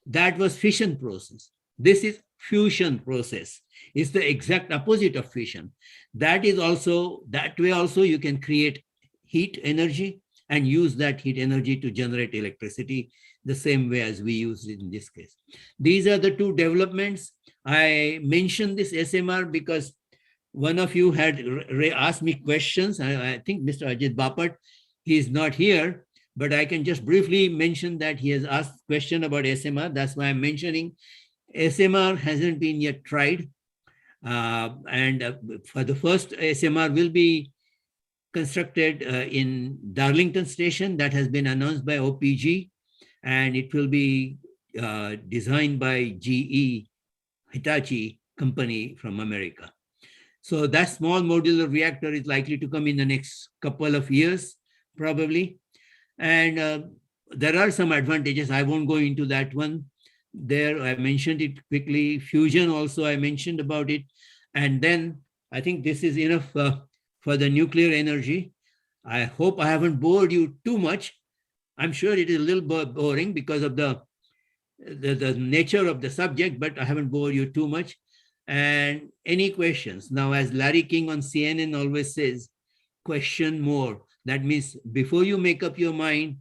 That was fission process. This is fusion process. It's the exact opposite of fission. That way also you can create heat energy and use that heat energy to generate electricity the same way as we use it in this case. These are the two developments. I mentioned this SMR because one of you had asked me questions. I think Mr. Ajit Bapat, he is not here, but I can just briefly mention that he has asked a question about SMR. That's why I'm mentioning. SMR hasn't been yet tried. For the first SMR will be constructed in Darlington Station, that has been announced by OPG, and it will be designed by GE Hitachi company from America. So that small modular reactor is likely to come in the next couple of years, probably. And there are some advantages. I won't go into that one. There, I mentioned it quickly. Fusion also, I mentioned about it. And then I think this is enough for the nuclear energy. I hope I haven't bored you too much. I'm sure it is a little boring because of the nature of the subject, but I haven't bored you too much. And any questions? Now, as Larry King on CNN always says, question more. That means before you make up your mind,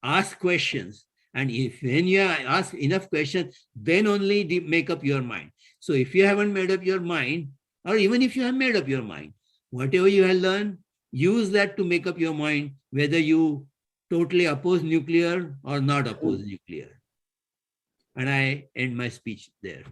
ask questions. And when you ask enough questions, then only make up your mind. So if you haven't made up your mind, or even if you have made up your mind, whatever you have learned, use that to make up your mind whether you totally oppose nuclear or not oppose nuclear. And I end my speech there.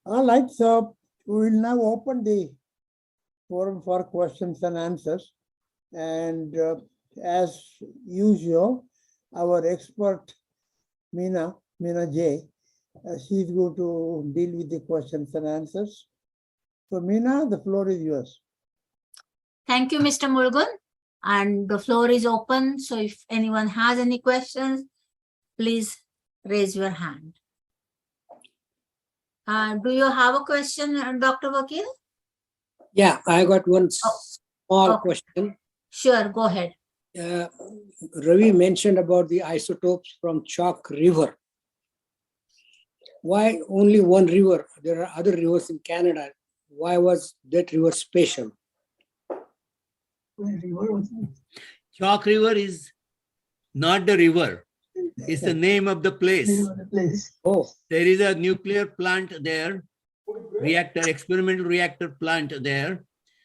All right, so we will now open the forum for questions and answers. And as usual, our expert, Meena J, she's going to deal with the questions and answers. So Meena, the floor is yours. Thank you, Mr. Murugan. And the floor is open. So if anyone has any questions, please raise your hand. Do you have a question, Dr. Vakil? Yeah, I got one small question. Sure, go ahead. Ravi mentioned about the isotopes from Chalk River. Why only one river? There are other rivers in Canada. Why was that river special? Chalk River is not the river. It's the name of the place. Oh, There is a nuclear plant there, experimental reactor plant there.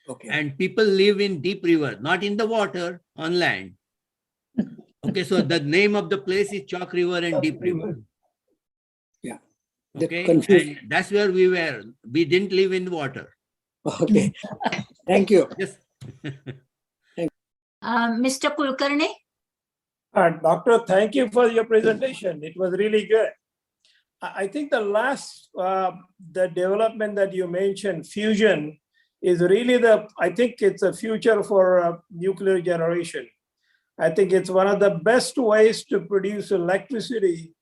okay. And people live in deep river, not in the water, on land. Okay, so the name of the place is Chalk River and Deep River. Yeah. The Okay, confusion. and that's where we were. We didn't live in water. Okay. Thank you. Yes. Mr. Kulkarni? Doctor, thank you for your presentation. It was really good. I think the last, the development that you mentioned, fusion, is really I think it's a future for nuclear generation. I think it's one of the best ways to produce electricity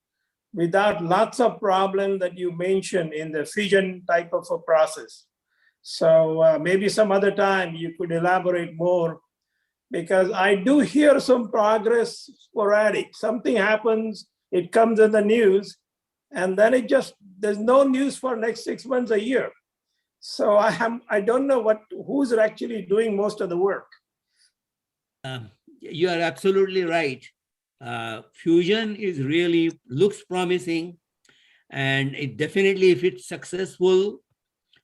without lots of problems that you mentioned in the fission type of a process. So maybe some other time you could elaborate more, because I do hear some progress sporadic. Something happens, it comes in the news, and then there's no news for next 6 months, a year. So I don't know who's actually doing most of the work. You are absolutely right. Fusion looks promising, and it definitely, if it's successful,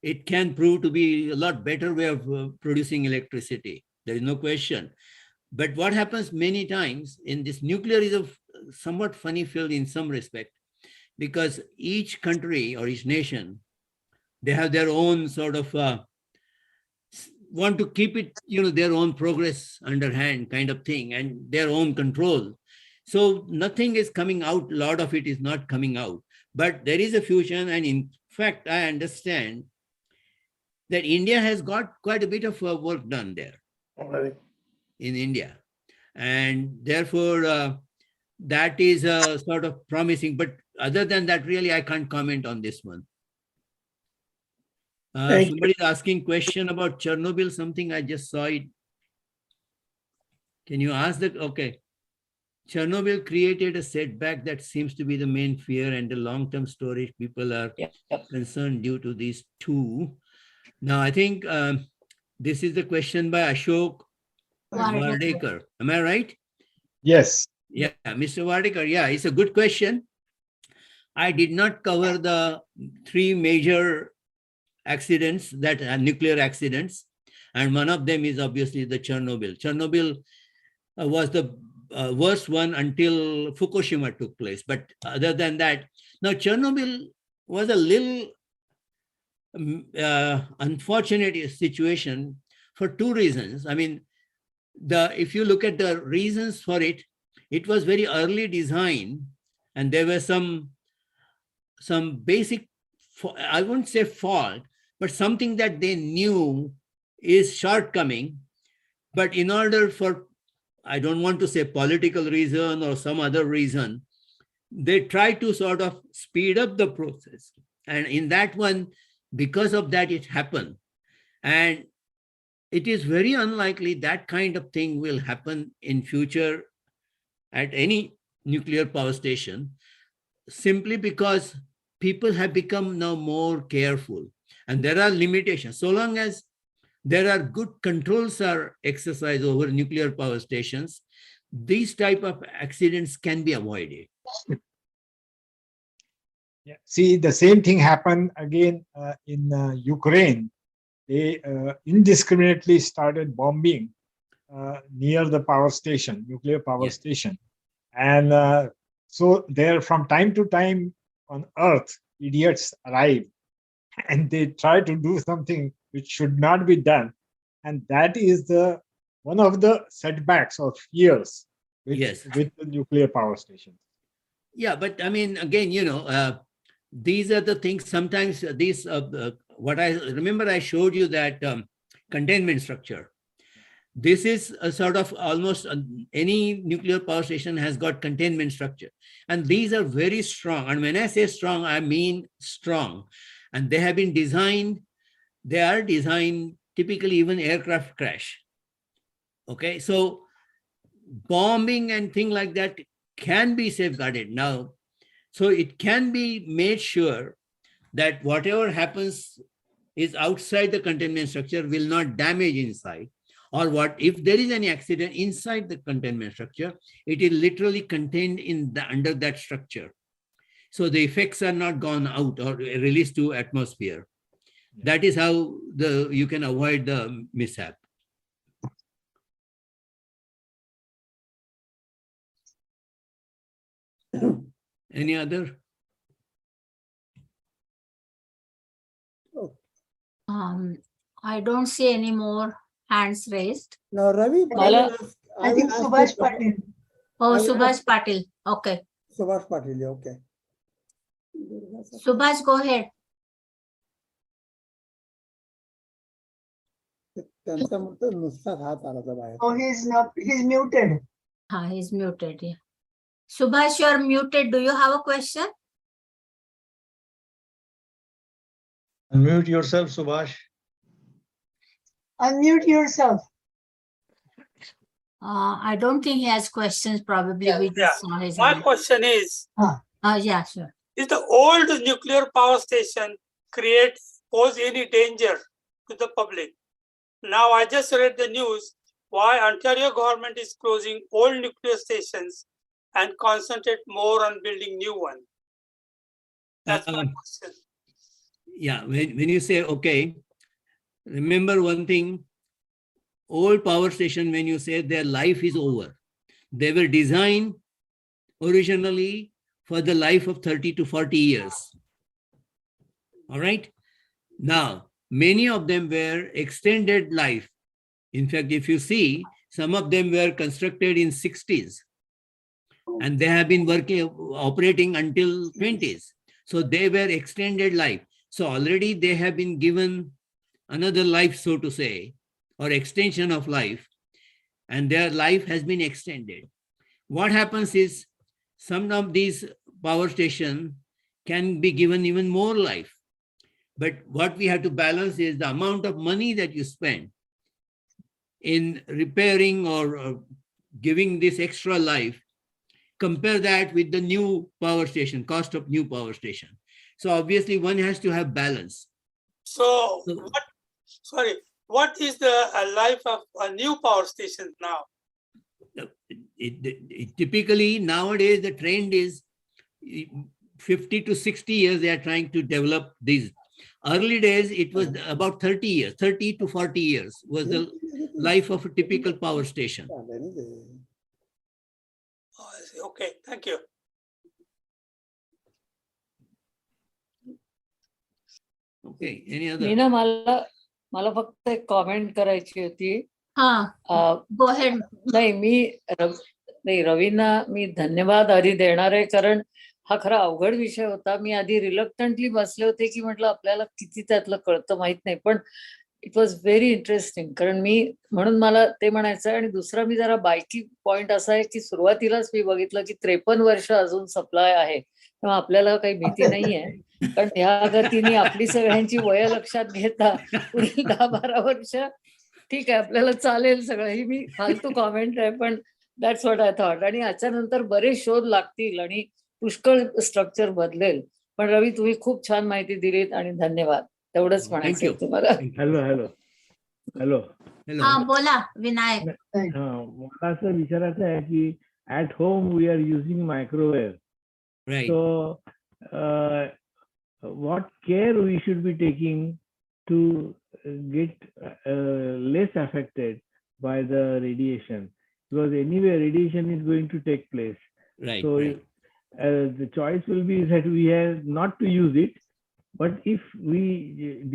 it can prove to be a lot better way of producing electricity. There is no question. But what happens many times in this, nuclear is a somewhat funny field in some respect, because each country or each nation, they have their own sort of want to keep it, their own progress underhand kind of thing, and their own control. So nothing is coming out. A lot of it is not coming out. But there is a fusion, and in fact, I understand that India has got quite a bit of work done there in India. And therefore, that is sort of promising. But other than that, really, I can't comment on this one. Somebody's asking question about Chernobyl, something I just saw it. Can you ask that? Okay. Chernobyl created a setback that seems to be the main fear, and the long-term storage people are concerned due to these two. Now, I think this is the question by Ashok Vardekar. Am I right? Yes. Yeah, Mr. Vardekar. Yeah, it's a good question. I did not cover the three major accidents that are nuclear accidents. And one of them is obviously the Chernobyl. Chernobyl was the worst one until Fukushima took place. But other than that, now Chernobyl was a little unfortunate situation for two reasons. I mean, if you look at the reasons for it, it was very early design, and there were some basic, I wouldn't say fault, but something that they knew is shortcoming. But in order for, I don't want to say political reason or some other reason, they try to sort of speed up the process. And in that one, because of that, it happened. And it is very unlikely that kind of thing will happen in future at any nuclear power station, simply because people have become now more careful. And there are limitations. So long as there are good controls are exercised over nuclear power stations, these type of accidents can be avoided. Yeah. See, the same thing happened again in Ukraine. They indiscriminately started bombing near the power station, nuclear power station. And so there, from time to time on Earth, idiots arrive and they try to do something which should not be done. And that is one of the setbacks or fears with the nuclear power stations. Yeah, but I mean, again, these are the things. Sometimes these, what I remember, I showed you that containment structure. This is a sort of almost any nuclear power station has got containment structure. And these are very strong. And when I say strong, I mean strong. And they have been designed, they are designed, typically even aircraft crash. Okay, so bombing and things like that can be safeguarded now. So it can be made sure that whatever happens is outside the containment structure will not damage inside. Or what if there is any accident inside the containment structure, it is literally contained in under that structure. So the effects are not gone out or released to atmosphere. That is how you can avoid the mishap. Any other? I don't see any more hands raised. Now, Ravi, Mala- I I think will ask Subhash you- Patil. Oh, I will Subhash ask- Patil. Okay. Subhash Patil, okay. Subhash, go ahead. त्यांचा म्हणतो नुसताच हात आला होता बाहेर. Oh, he's muted. He's muted. Yeah. Subhash, you are muted. Do you have a question? Unmute yourself, Subhash. Unmute yourself. I don't think he has questions. Probably we Yeah. just saw his My hand. question is, Yeah, sure. is the old nuclear power station pose any danger to the public? Now, I just read the news why Ontario government is closing old nuclear stations and concentrate more on building new one. That's my question. Yeah, when you say, okay, remember one thing, old power station, when you say their life is over, they were designed originally for the life of 30 to 40 years. All right. Now, many of them were extended life. In fact, if you see, some of them were constructed in 60s and they have been operating until 20s. So they were extended life. So already they have been given another life, so to say, or extension of life, and their life has been extended. What happens is some of these power stations can be given even more life. But what we have to balance is the amount of money that you spend in repairing or giving this extra life. Compare that with the new power station, cost of new power station. So obviously one has to have balance. So, what is the life of a new power station now? It typically nowadays the trend is 50 to 60 years they are trying to develop these. Early days it was about 30 years, 30 to 40 years was the life of a typical power station. Okay, thank you. Okay, any other? Meena, मला फक्त एक comment करायची होती. Go ahead. नाही, रवींना मी धन्यवाद आधी देणार आहे, कारण हा खरा अवघड विषय होता. मी आधी रिलक्टंटली बसले होते की म्हटलं आपल्याला किती त्यातलं कळतं माहित नाही, पण इट वॉज व्हेरी इंटरेस्टिंग. कारण म्हणून मला ते म्हणायचं. आणि दुसरा मी जरा बायकी पॉइंट असा आहे की सुरुवातीलाच मी बघितलं की 53 वर्ष अजून सप्लाय आहे, तेव्हा आपल्याला काही भीती नाहीये. कारण ह्या गतीने आपली सगळ्यांची वय लक्षात घेता पुढील 10-12 वर्ष ठीक आहे, आपल्याला चालेल सगळं. ही मी फालतू कॉमेंट आहे, पण दॅट्स व्हॉट आय थॉट. आणि याच्यानंतर बरेच शोध लागतील आणि पुष्कळ स्ट्रक्चर बदलेल. पण रवी, तुम्ही खूप छान माहिती दिलीत आणि धन्यवाद. तेवढंच म्हणायचं तुम्हाला. हॅलो. बोला विनायक. मला असं विचारायचं आहे की at home we are using microwave. So what care we should be taking to get less affected by the radiation, because anyway radiation is going to take place. Right. So the choice will be that we have not to use it, but if we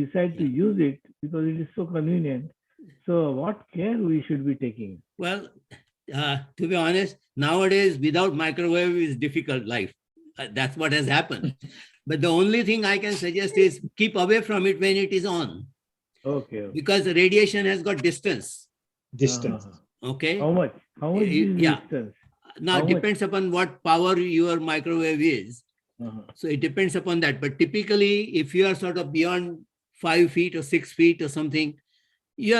decide to use it because it is so convenient, so what care we should be taking? Well, to be honest, nowadays without microwave is difficult life. That's what has happened. But the only thing I can suggest is keep away from it when it is on. Okay. Because the radiation has got distance. Okay. How much is distance? Now it depends upon what power your microwave is. So it depends upon that. But typically, if you are sort of beyond 5 feet or 6 feet or something, you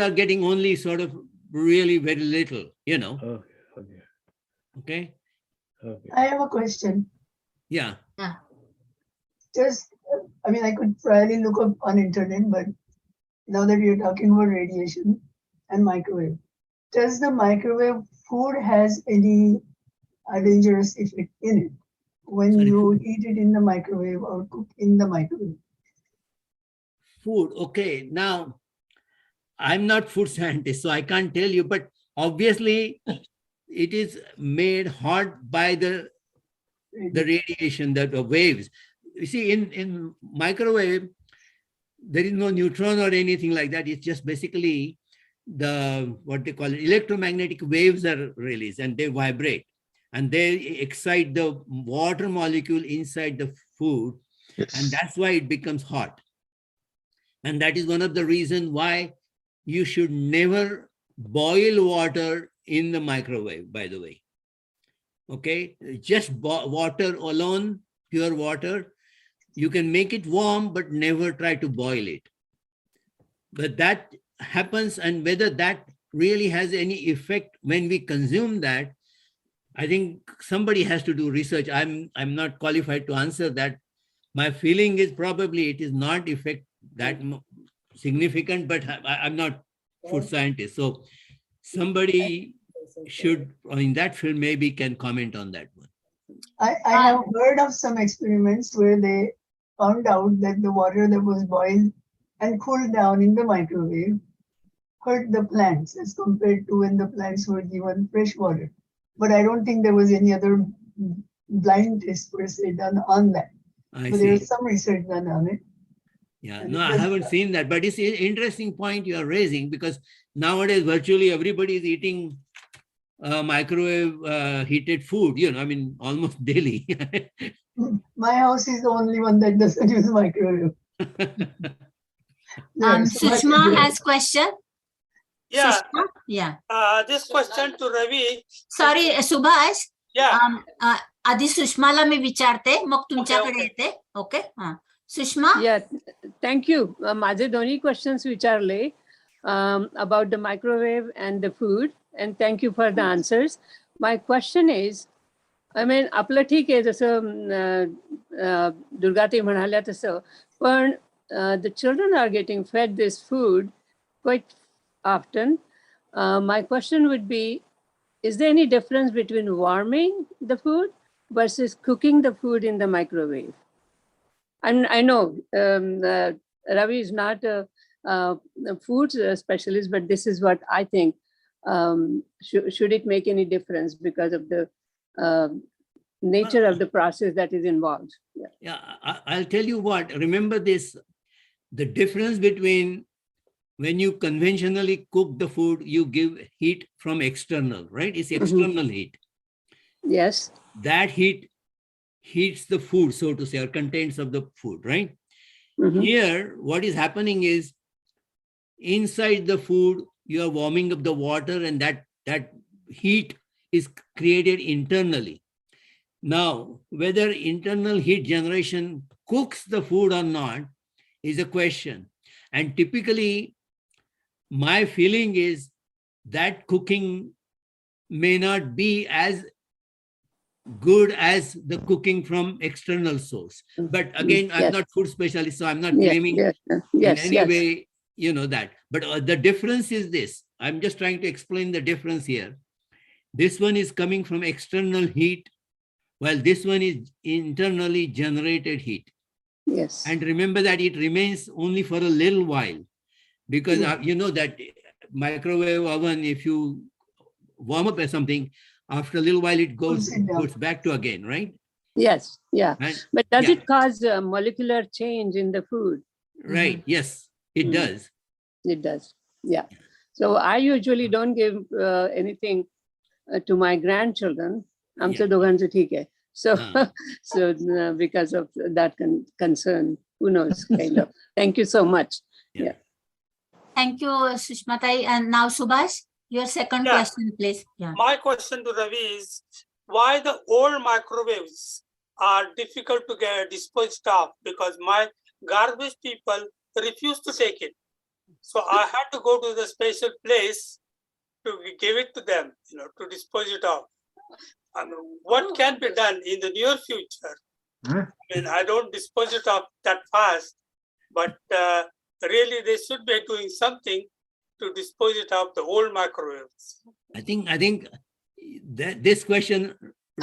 are getting only sort of really very little, you know. Okay. I have a question. Yeah. Just, I mean, I could probably look up on internet, but now that you're talking about radiation and microwave, does the microwave food has any dangerous effect in it when you eat it in the microwave or cook in the microwave? Food. Okay. Now, I'm not food scientist, so I can't tell you, but obviously it is made hot by the radiation, the waves. You see, in microwave, there is no neutron or anything like that. It's just basically what they call it, electromagnetic waves are released and they vibrate and they excite the water molecule inside the food. Yes. And that's why it becomes hot. And that is one of the reasons why you should never boil water in the microwave, by the way. Okay, just water alone, pure water. You can make it warm, but never try to boil it. But that happens, and whether that really has any effect when we consume that, I think somebody has to do research. I'm not qualified to answer that. My feeling is probably it is not effect that significant, but I'm not food scientist. So somebody should, in that field, maybe can comment on that one. I have heard of some experiments where they found out that the water that was boiled and cooled down in the microwave hurt the plants as compared to when the plants were given fresh water. But I don't think there was any other blind test per se done on that. I But there see. was some research done on it. Yeah, And no, it I was- haven't seen that, but it's an interesting point you are raising because nowadays virtually everybody is eating microwave heated food, I mean, almost daily. My house is the only one that doesn't use microwave. Sushma has question. Yeah, Sushma? Yeah. this question to Ravi. Sorry, Subhash. Yeah, आधी सुषमाला मी विचारते मग तुमच्याकडे okay. येते. Okay हा Sushma. Yeah, thank you. माझे दोन्ही questions विचारले about the microwave and the food, and thank you for the answers. My question is, I mean, आपलं ठीक आहे जसं दुर्गाताई म्हणाल्या तसं, पण the children are getting fed this food quite often. My question would be, is there any difference between warming the food versus cooking the food in the microwave? And I know Ravi is not a food specialist, but this is what I think. Should it make any difference because of the nature of the process that is involved? Yeah, I'll tell you what, remember this, the difference between when you conventionally cook the food, you give heat from external, right? It's external heat. Yes. That heat heats the food, so to say, or contents of the food, right? Mhm. Here, what is happening is inside the food, you are warming up the water and that heat is created internally. Now, whether internal heat generation cooks the food or not is a question. And typically, my feeling is that cooking may not be as good as the cooking from external source. But again, I'm Yes. not food specialist, so I'm not Yes, claiming yes, in yes, any yes. way, that. But the difference is this. I'm just trying to explain the difference here. This one is coming from external heat, while this one is internally generated heat. Yes. And remember that it remains only for a little while, because you know that microwave oven, if you warm up something, after a little while it goes back to again, right? Yes, yeah. And- But does yeah. it cause a molecular change in the food? Right. Yes, it does. It does. Yeah. So I usually don't give anything to my grandchildren. आमचं दोघांचं ठीक आहे. So, so because of that concern, who knows, kind of. Thank you so much. Yeah. Thank you, Sushma Tai. And now Subhash, your second Yeah. question, please. Yeah. my question to Ravi is why the old microwaves are difficult to get disposed of, because my garbage people refuse to take it. So I had to go to the special place to give it to them, to dispose it of. What can be done in the near future? I mean, I don't dispose it of that fast, but really they should be doing something to dispose it of the old microwaves. I think that this question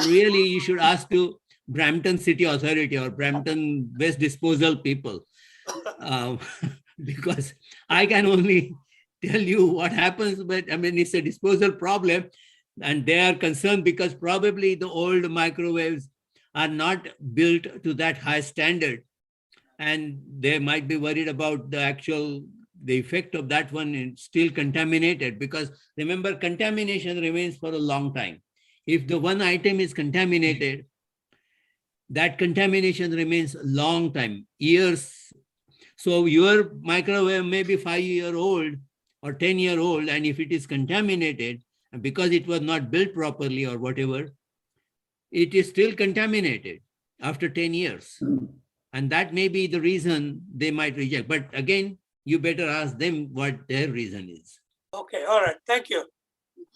really you should ask to Brampton City Authority or Brampton Waste Disposal people, because I can only tell you what happens. But I mean, it's a disposal problem, and they are concerned because probably the old microwaves are not built to that high standard. and they might be worried about the effect of that one is still contaminated, because remember, contamination remains for a long time. If the one item is contaminated, that contamination remains a long time, years. So your microwave may be 5-year-old or 10-year-old, and if it is contaminated, and because it was not built properly or whatever, it is still contaminated after 10 years. And that may be the reason they might reject. But again, you better ask them what their reason is. Okay, all right, thank you.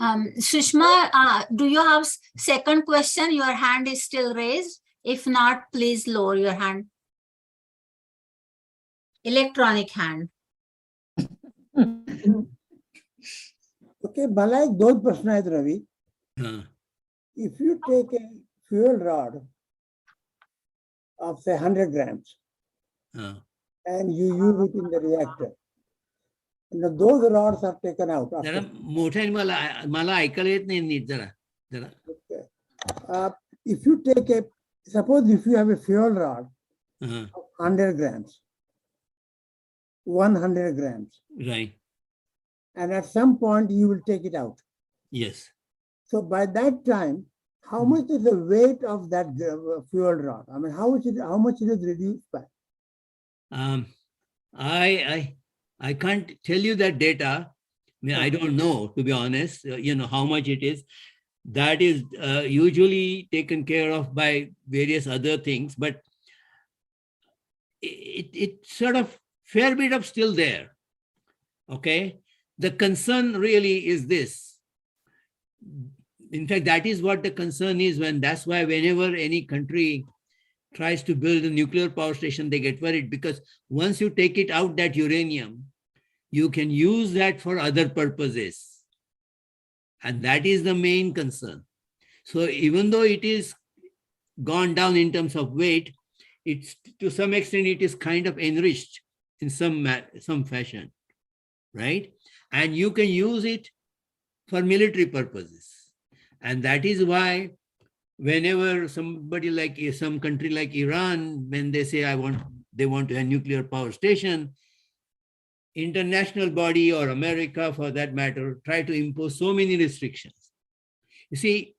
Sushma, do you have second question? Your hand is still raised. If not, please lower your hand. Electronic hand. Okay, मला एक 2 प्रश्न आहेत रवी. Huh. If you take a fuel rod of say 100 grams Huh. and you use it in the reactor, and those rods are taken out जरा after. मोठ्याने मला ऐकायला येत नाही नीट जरा. Okay. If you take suppose if you have a fuel rod Uh-huh. of 100 grams, 100 grams, Right. and at some point you will take it out. Yes. So by that time, how much is the weight of that fuel rod? I mean, how much it is reduced by? I can't tell you that data. I mean, I don't know, to be honest, how much it is. That is usually taken care of by various other things, but it sort of fair bit of still there. Okay. The concern really is this. In fact, that is what the concern is that's why whenever any country tries to build a nuclear power station, they get worried, because once you take it out, that uranium, you can use that for other purposes. And that is the main concern. So even though it is gone down in terms of weight, it's to some extent, it is kind of enriched in some fashion, right? And you can use it for military purposes. And that is why whenever somebody like some country like Iran, when they say they want to have a nuclear power station, international body or America for that matter, try to impose so many restrictions. You see,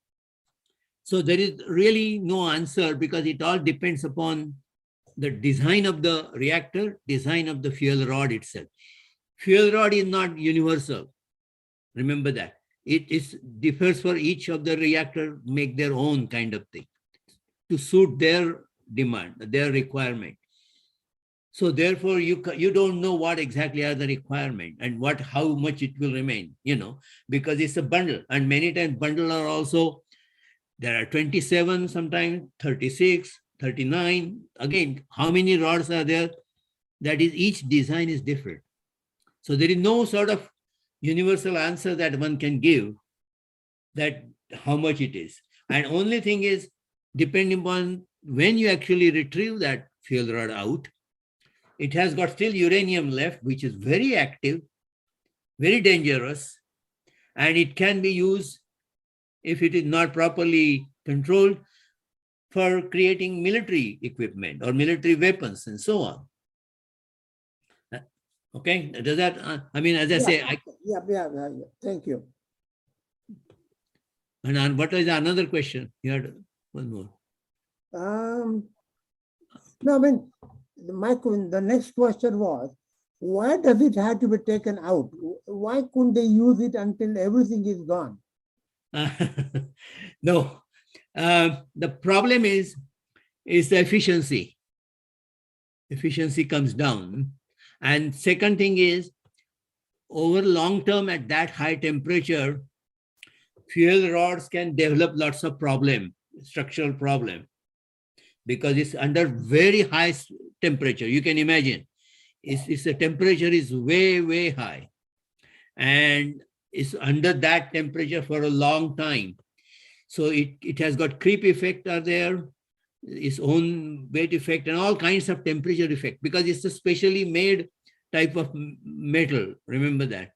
so there is really no answer, because it all depends upon the design of the reactor, design of the fuel rod itself. Fuel rod is not universal. Remember that. It differs for each of the reactor, make their own kind of thing to suit their demand, their requirement. So therefore, you don't know what exactly are the requirement and how much it will remain, because it's a bundle. And many times bundle are also, there are 27, sometimes 36, 39. Again, how many rods are there? That is, each design is different. So there is no sort of universal answer that one can give that how much it is. And only thing is, depending upon when you actually retrieve that fuel rod out, it has got still uranium left, which is very active, very dangerous, and it can be used, if it is not properly controlled, for creating military equipment or military weapons and so on. Okay, does that, as I say, Yeah. Thank you. And what is another question? You had one more. No, the next question was, why does it have to be taken out? Why couldn't they use it until everything is gone? No, the problem is the efficiency. Efficiency comes down. And second thing is, over long term at that high temperature, fuel rods can develop lots of structural problem, because it's under very high temperature. You can imagine, the temperature is way, way high. And it's under that temperature for a long time. So it has got creep effect are there, its own weight effect, and all kinds of temperature effect, because it's a specially made type of metal. Remember that,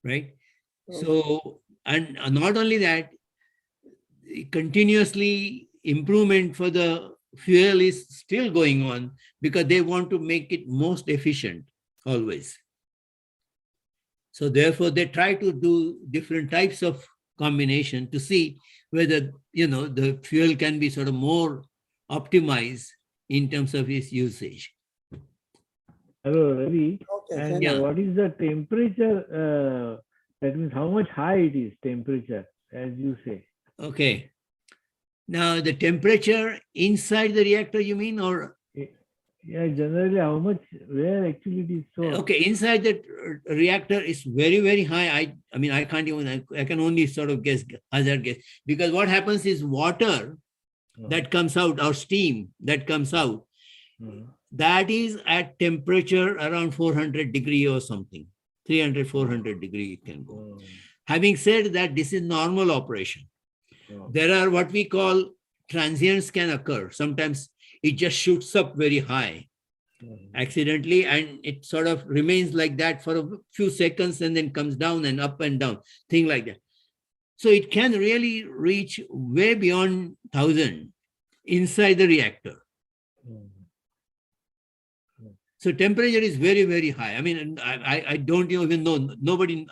right? Okay. So, and not only that, continuously improvement for the fuel is still going on because they want to make it most efficient always. So therefore, they try to do different types of combination to see whether, the fuel can be sort of more optimized in terms of its usage. Hello, Ravi. Okay, And thank Yeah. what is the temperature? That means how much high it is, temperature, as you say. Okay. Now, the temperature inside the reactor, you mean, or? Yeah, generally how much, where actually it is so. Okay, inside the reactor is very, very high. I mean, I can't even, I can only sort of hazard guess, because what happens is water that comes out, or steam that comes out, that is at temperature around 400 degree or something, 300, 400 degree it can go. Having said that, this is normal operation. There are what we call transients can occur. Sometimes it just shoots up very high accidentally, and it sort of remains like that for a few seconds and then comes down and up and down, thing like that. So it can really reach way beyond 1000 inside the reactor. So temperature is very, very high. I mean, I don't even know. Nobody,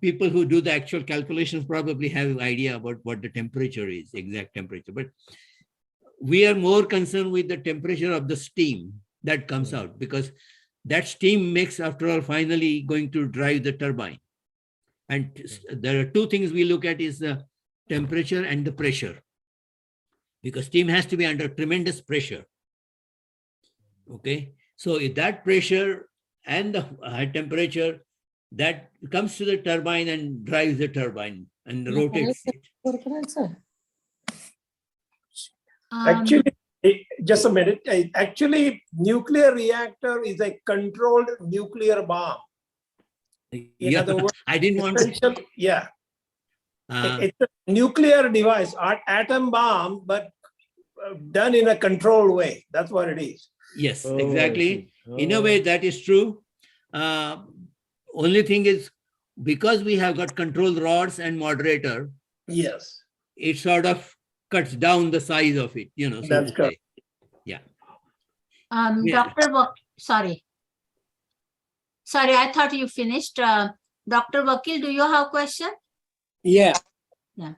people who do the actual calculations probably have an idea about what the temperature is, exact temperature. But we are more concerned with the temperature of the steam that comes out, because that steam makes, after all, finally going to drive the turbine. And there are two things we look at, is the temperature and the pressure, because steam has to be under tremendous pressure. Okay. So if that pressure and the high temperature, that comes to the turbine and drives the turbine and rotates it. Actually, just a minute. Actually, nuclear reactor is a controlled nuclear bomb. In other words, I didn't want to. Yeah. It's a nuclear device, atom bomb, but done in a controlled way. That's what it is. Yes, exactly. In a way, that is true. Only thing is, because we have got control rods and moderator, yes, it sort of cuts down the size of it, so that's to correct. say. Yeah. Yeah. Sorry, I thought you finished. Dr. Vakil, do you have a question? Yeah. Yeah.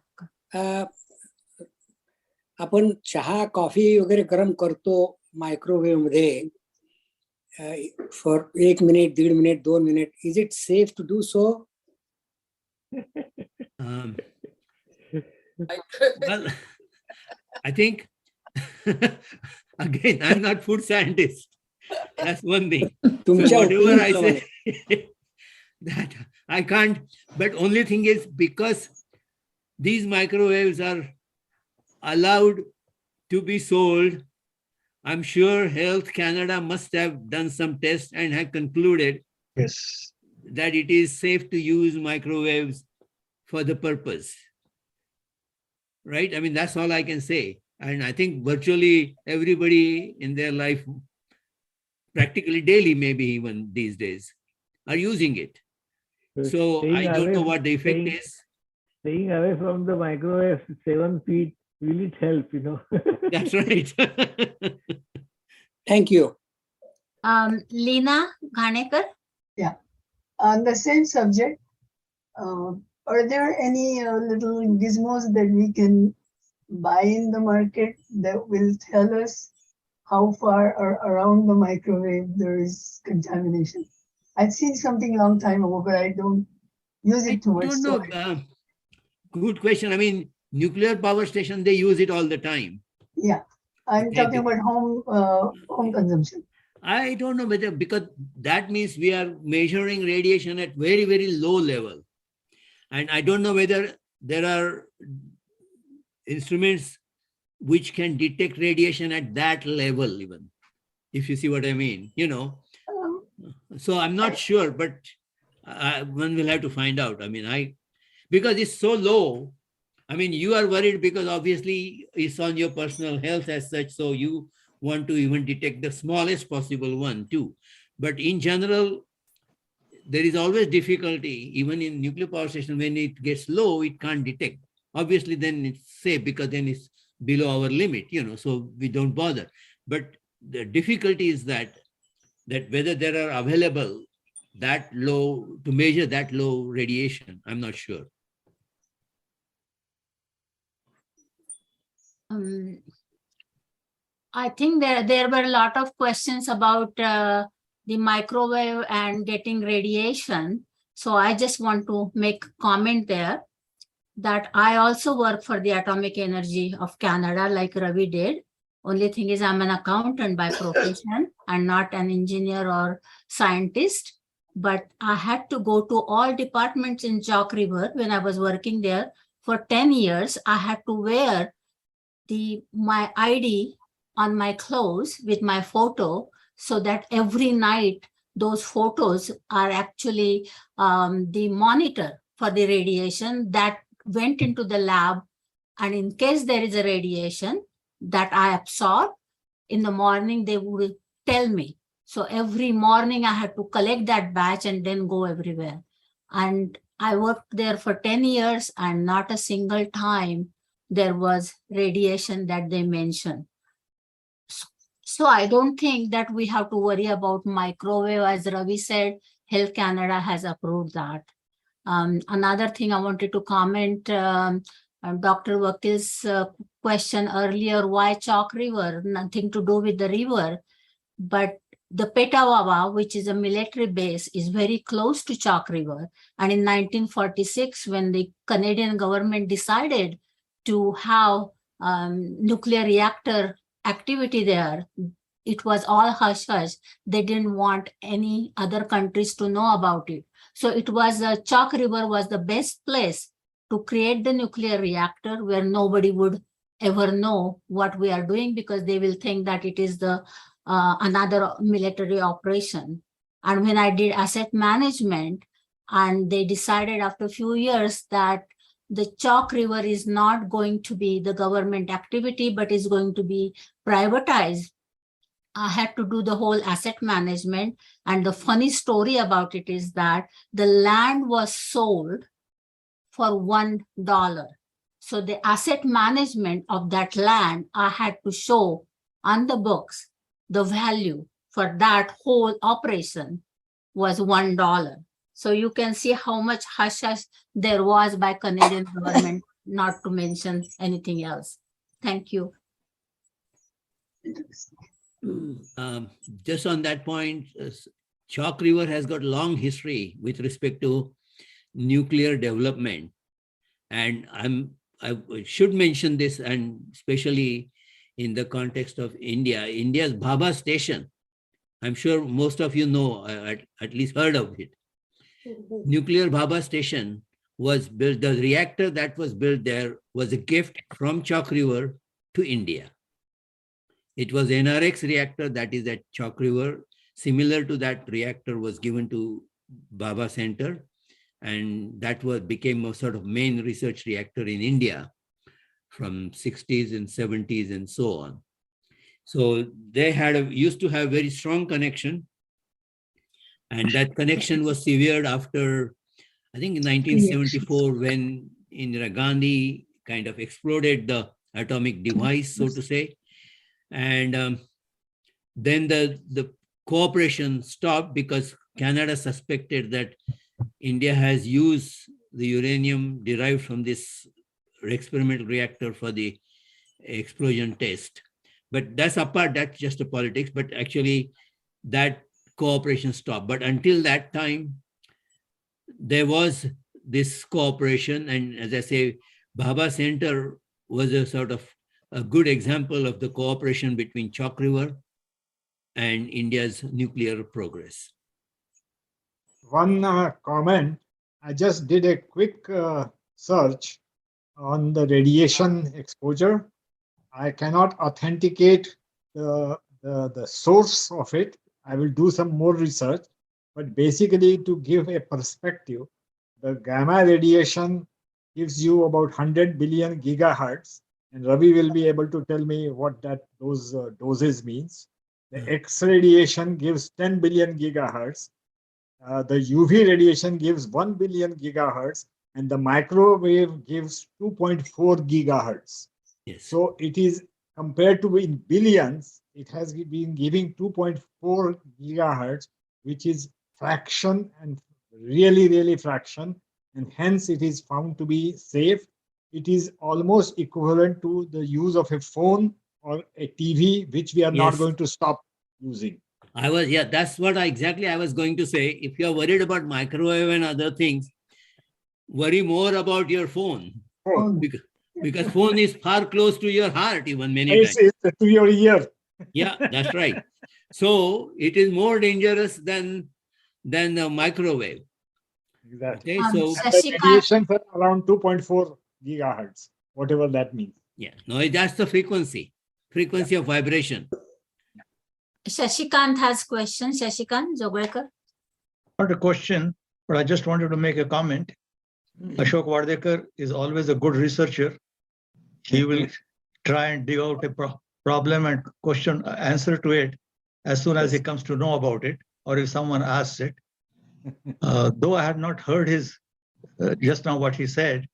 आपण चहा coffee वगैरे गरम करतो microwave मध्ये for 1 minute 1.5 minute 2 minute. Is it safe to do so? Well, I think, again, I'm not food scientist. That's one thing. So whatever I say, that I can't, but only thing is, because these microwaves are allowed to be sold, I'm sure Health Canada must have done some tests and have concluded that it is safe to use microwaves for the purpose. Right? I mean, that's all I can say. And I think virtually everybody in their life, practically daily, maybe even these days, are using it. So I don't know what the effect is. Staying away from the microwave 7 feet, will it help, That's right. Thank you. Leena Ghanekar? Yeah. On the same subject, are there any little gizmos that we can buy in the market that will tell us how far or around the microwave there is contamination? I'd seen something long time ago, but I don't use it too much. I don't know. Good question. I mean, nuclear power station, they use it all the time. Yeah, I'm talking about home consumption. I don't know whether, because that means we are measuring radiation at very, very low level. And I don't know whether there are instruments which can detect radiation at that level even, if you see what I mean, So I'm not sure, but one will have to find out. I mean, because it's so low, I mean, you are worried because obviously it's on your personal health as such, so you want to even detect the smallest possible one too. But in general, there is always difficulty, even in nuclear power station, when it gets low, it can't detect. Obviously, then it's safe because then it's below our limit, so we don't bother. But the difficulty is that whether there are available that low, to measure that low radiation, I'm not sure. I think there were a lot of questions about the microwave and getting radiation. So I just want to make a comment there that I also work for the Atomic Energy of Canada, like Ravi did. Only thing is I'm an accountant by profession and not an engineer or scientist. But I had to go to all departments in Chalk River when I was working there for 10 years. I had to wear my ID on my clothes with my photo, so that every night those photos are actually the monitor for the radiation that went into the lab. And in case there is a radiation that I absorb, in the morning they would tell me. So every morning I had to collect that batch and then go everywhere. And I worked there for 10 years and not a single time there was radiation that they mentioned. So I don't think that we have to worry about microwave. As Ravi said, Health Canada has approved that. Another thing I wanted to comment, Dr. Vakil's question earlier, why Chalk River? Nothing to do with the river, but the Petawawa, which is a military base, is very close to Chalk River. And in 1946, when the Canadian government decided to have nuclear reactor activity there, it was all hush-hush. They didn't want any other countries to know about it. So it was Chalk River was the best place to create the nuclear reactor, where nobody would ever know what we are doing, because they will think that it is the another military operation. And when I did asset management, and they decided after a few years that the Chalk River is not going to be the government activity, but is going to be privatized, I had to do the whole asset management. And the funny story about it is that the land was sold for $1. So the asset management of that land, I had to show on the books the value for that whole operation was $1. So you can see how much hush-hush there was by Canadian government, not to mention anything else. Thank you. Just on that point, Chalk River has got long history with respect to nuclear development. And I should mention this, and especially in the context of India, India's Bhabha station. I'm sure most of you know, at least heard of it. Nuclear Bhabha station was built, the reactor that was built there was a gift from Chalk River to India. It was NRX reactor that is at Chalk River. Similar to that reactor was given to Bhabha Center, and that became a sort of main research reactor in India from 60s and 70s and so on. So they used to have very strong connection, and that connection was severed after, I think in 1974, when Indira Gandhi kind of exploded the atomic device, so to say. And then the cooperation stopped because Canada suspected that India has used the uranium derived from this experimental reactor for the explosion test. But that's apart, that's just a politics, but actually that cooperation stopped. But until that time, there was this cooperation. And as I say, Bhabha Center was a sort of a good example of the cooperation between Chalk River and India's nuclear progress. One comment, I just did a quick search on the radiation exposure. I cannot authenticate the source of it. I will do some more research, but basically to give a perspective, the gamma radiation gives you about 100 billion gigahertz, and Ravi will be able to tell me what those doses means. The X radiation gives 10 billion gigahertz. The UV radiation gives 1 billion gigahertz, and the microwave gives 2.4 gigahertz. Yes. So it is compared to in billions, it has been giving 2.4 gigahertz, which is fraction and really, really fraction. And hence it is found to be safe. It is almost equivalent to the use of a phone or a TV, which we are not Yes. going to stop using. That's what exactly I was going to say. If you're worried about microwave and other things, worry more about your phone. Phone. Because phone is far close to your heart, even many It's times. to your ear. Yeah, that's right. So it is more dangerous than the microwave. Exactly. Okay, so And the radiations are around 2.4 gigahertz, whatever that means. yeah, no, that's the frequency of vibration. Shashikant has questions. Shashikant Jogwekar. Not a question, but I just wanted to make a comment. Ashok Vardekar is always a good researcher. He will try and dig out a problem and answer to it as soon as he comes to know about it, or if someone asks it. Though I had not heard his just now what he said,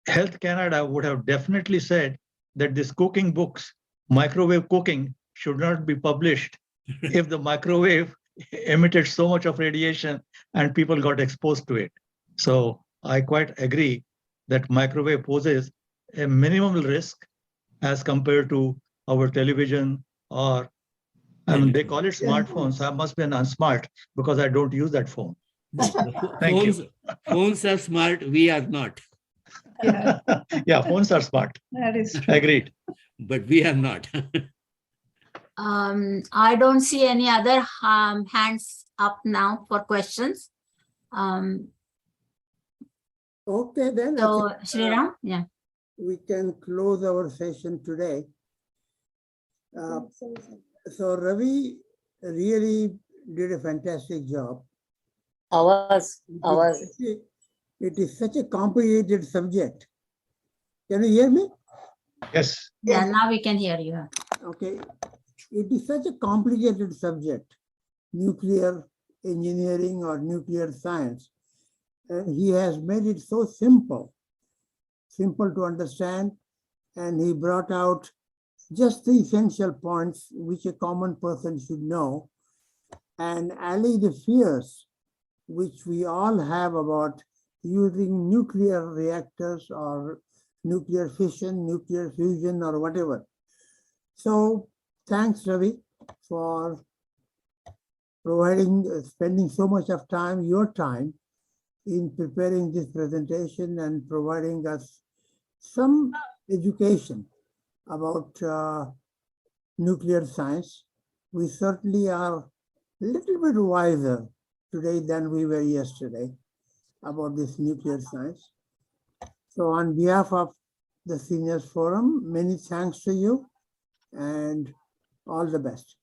Health Canada would have definitely said that these cooking books, microwave cooking, should not be published if the microwave emitted so much of radiation and people got exposed to it. So I quite agree that microwave poses a minimal risk as compared to our television or, I mean, they call it smartphones. I must be an unsmart because I don't use that phone. Thank you. Phones are smart, we are not. Yeah, Yeah, phones are smart. that is true. Agreed. But we are not. I don't see any other hands up now for questions. Okay, then. I So, think, Sriram, yeah. we can close our session today. So Ravi really did a fantastic job. It is such a complicated subject. Can you hear me? Yes. Yeah, now we can hear you. Okay. It is such a complicated subject, nuclear engineering or nuclear science. And he has made it so simple to understand. And he brought out just the essential points which a common person should know and allay the fears which we all have about using nuclear reactors or nuclear fission, nuclear fusion, or whatever. So thanks, Ravi, for spending so much of time, your time, in preparing this presentation and providing us some education about nuclear science. We certainly are a little bit wiser today than we were yesterday about this nuclear science. So on behalf of the Seniors Forum, many thanks to you and all the best.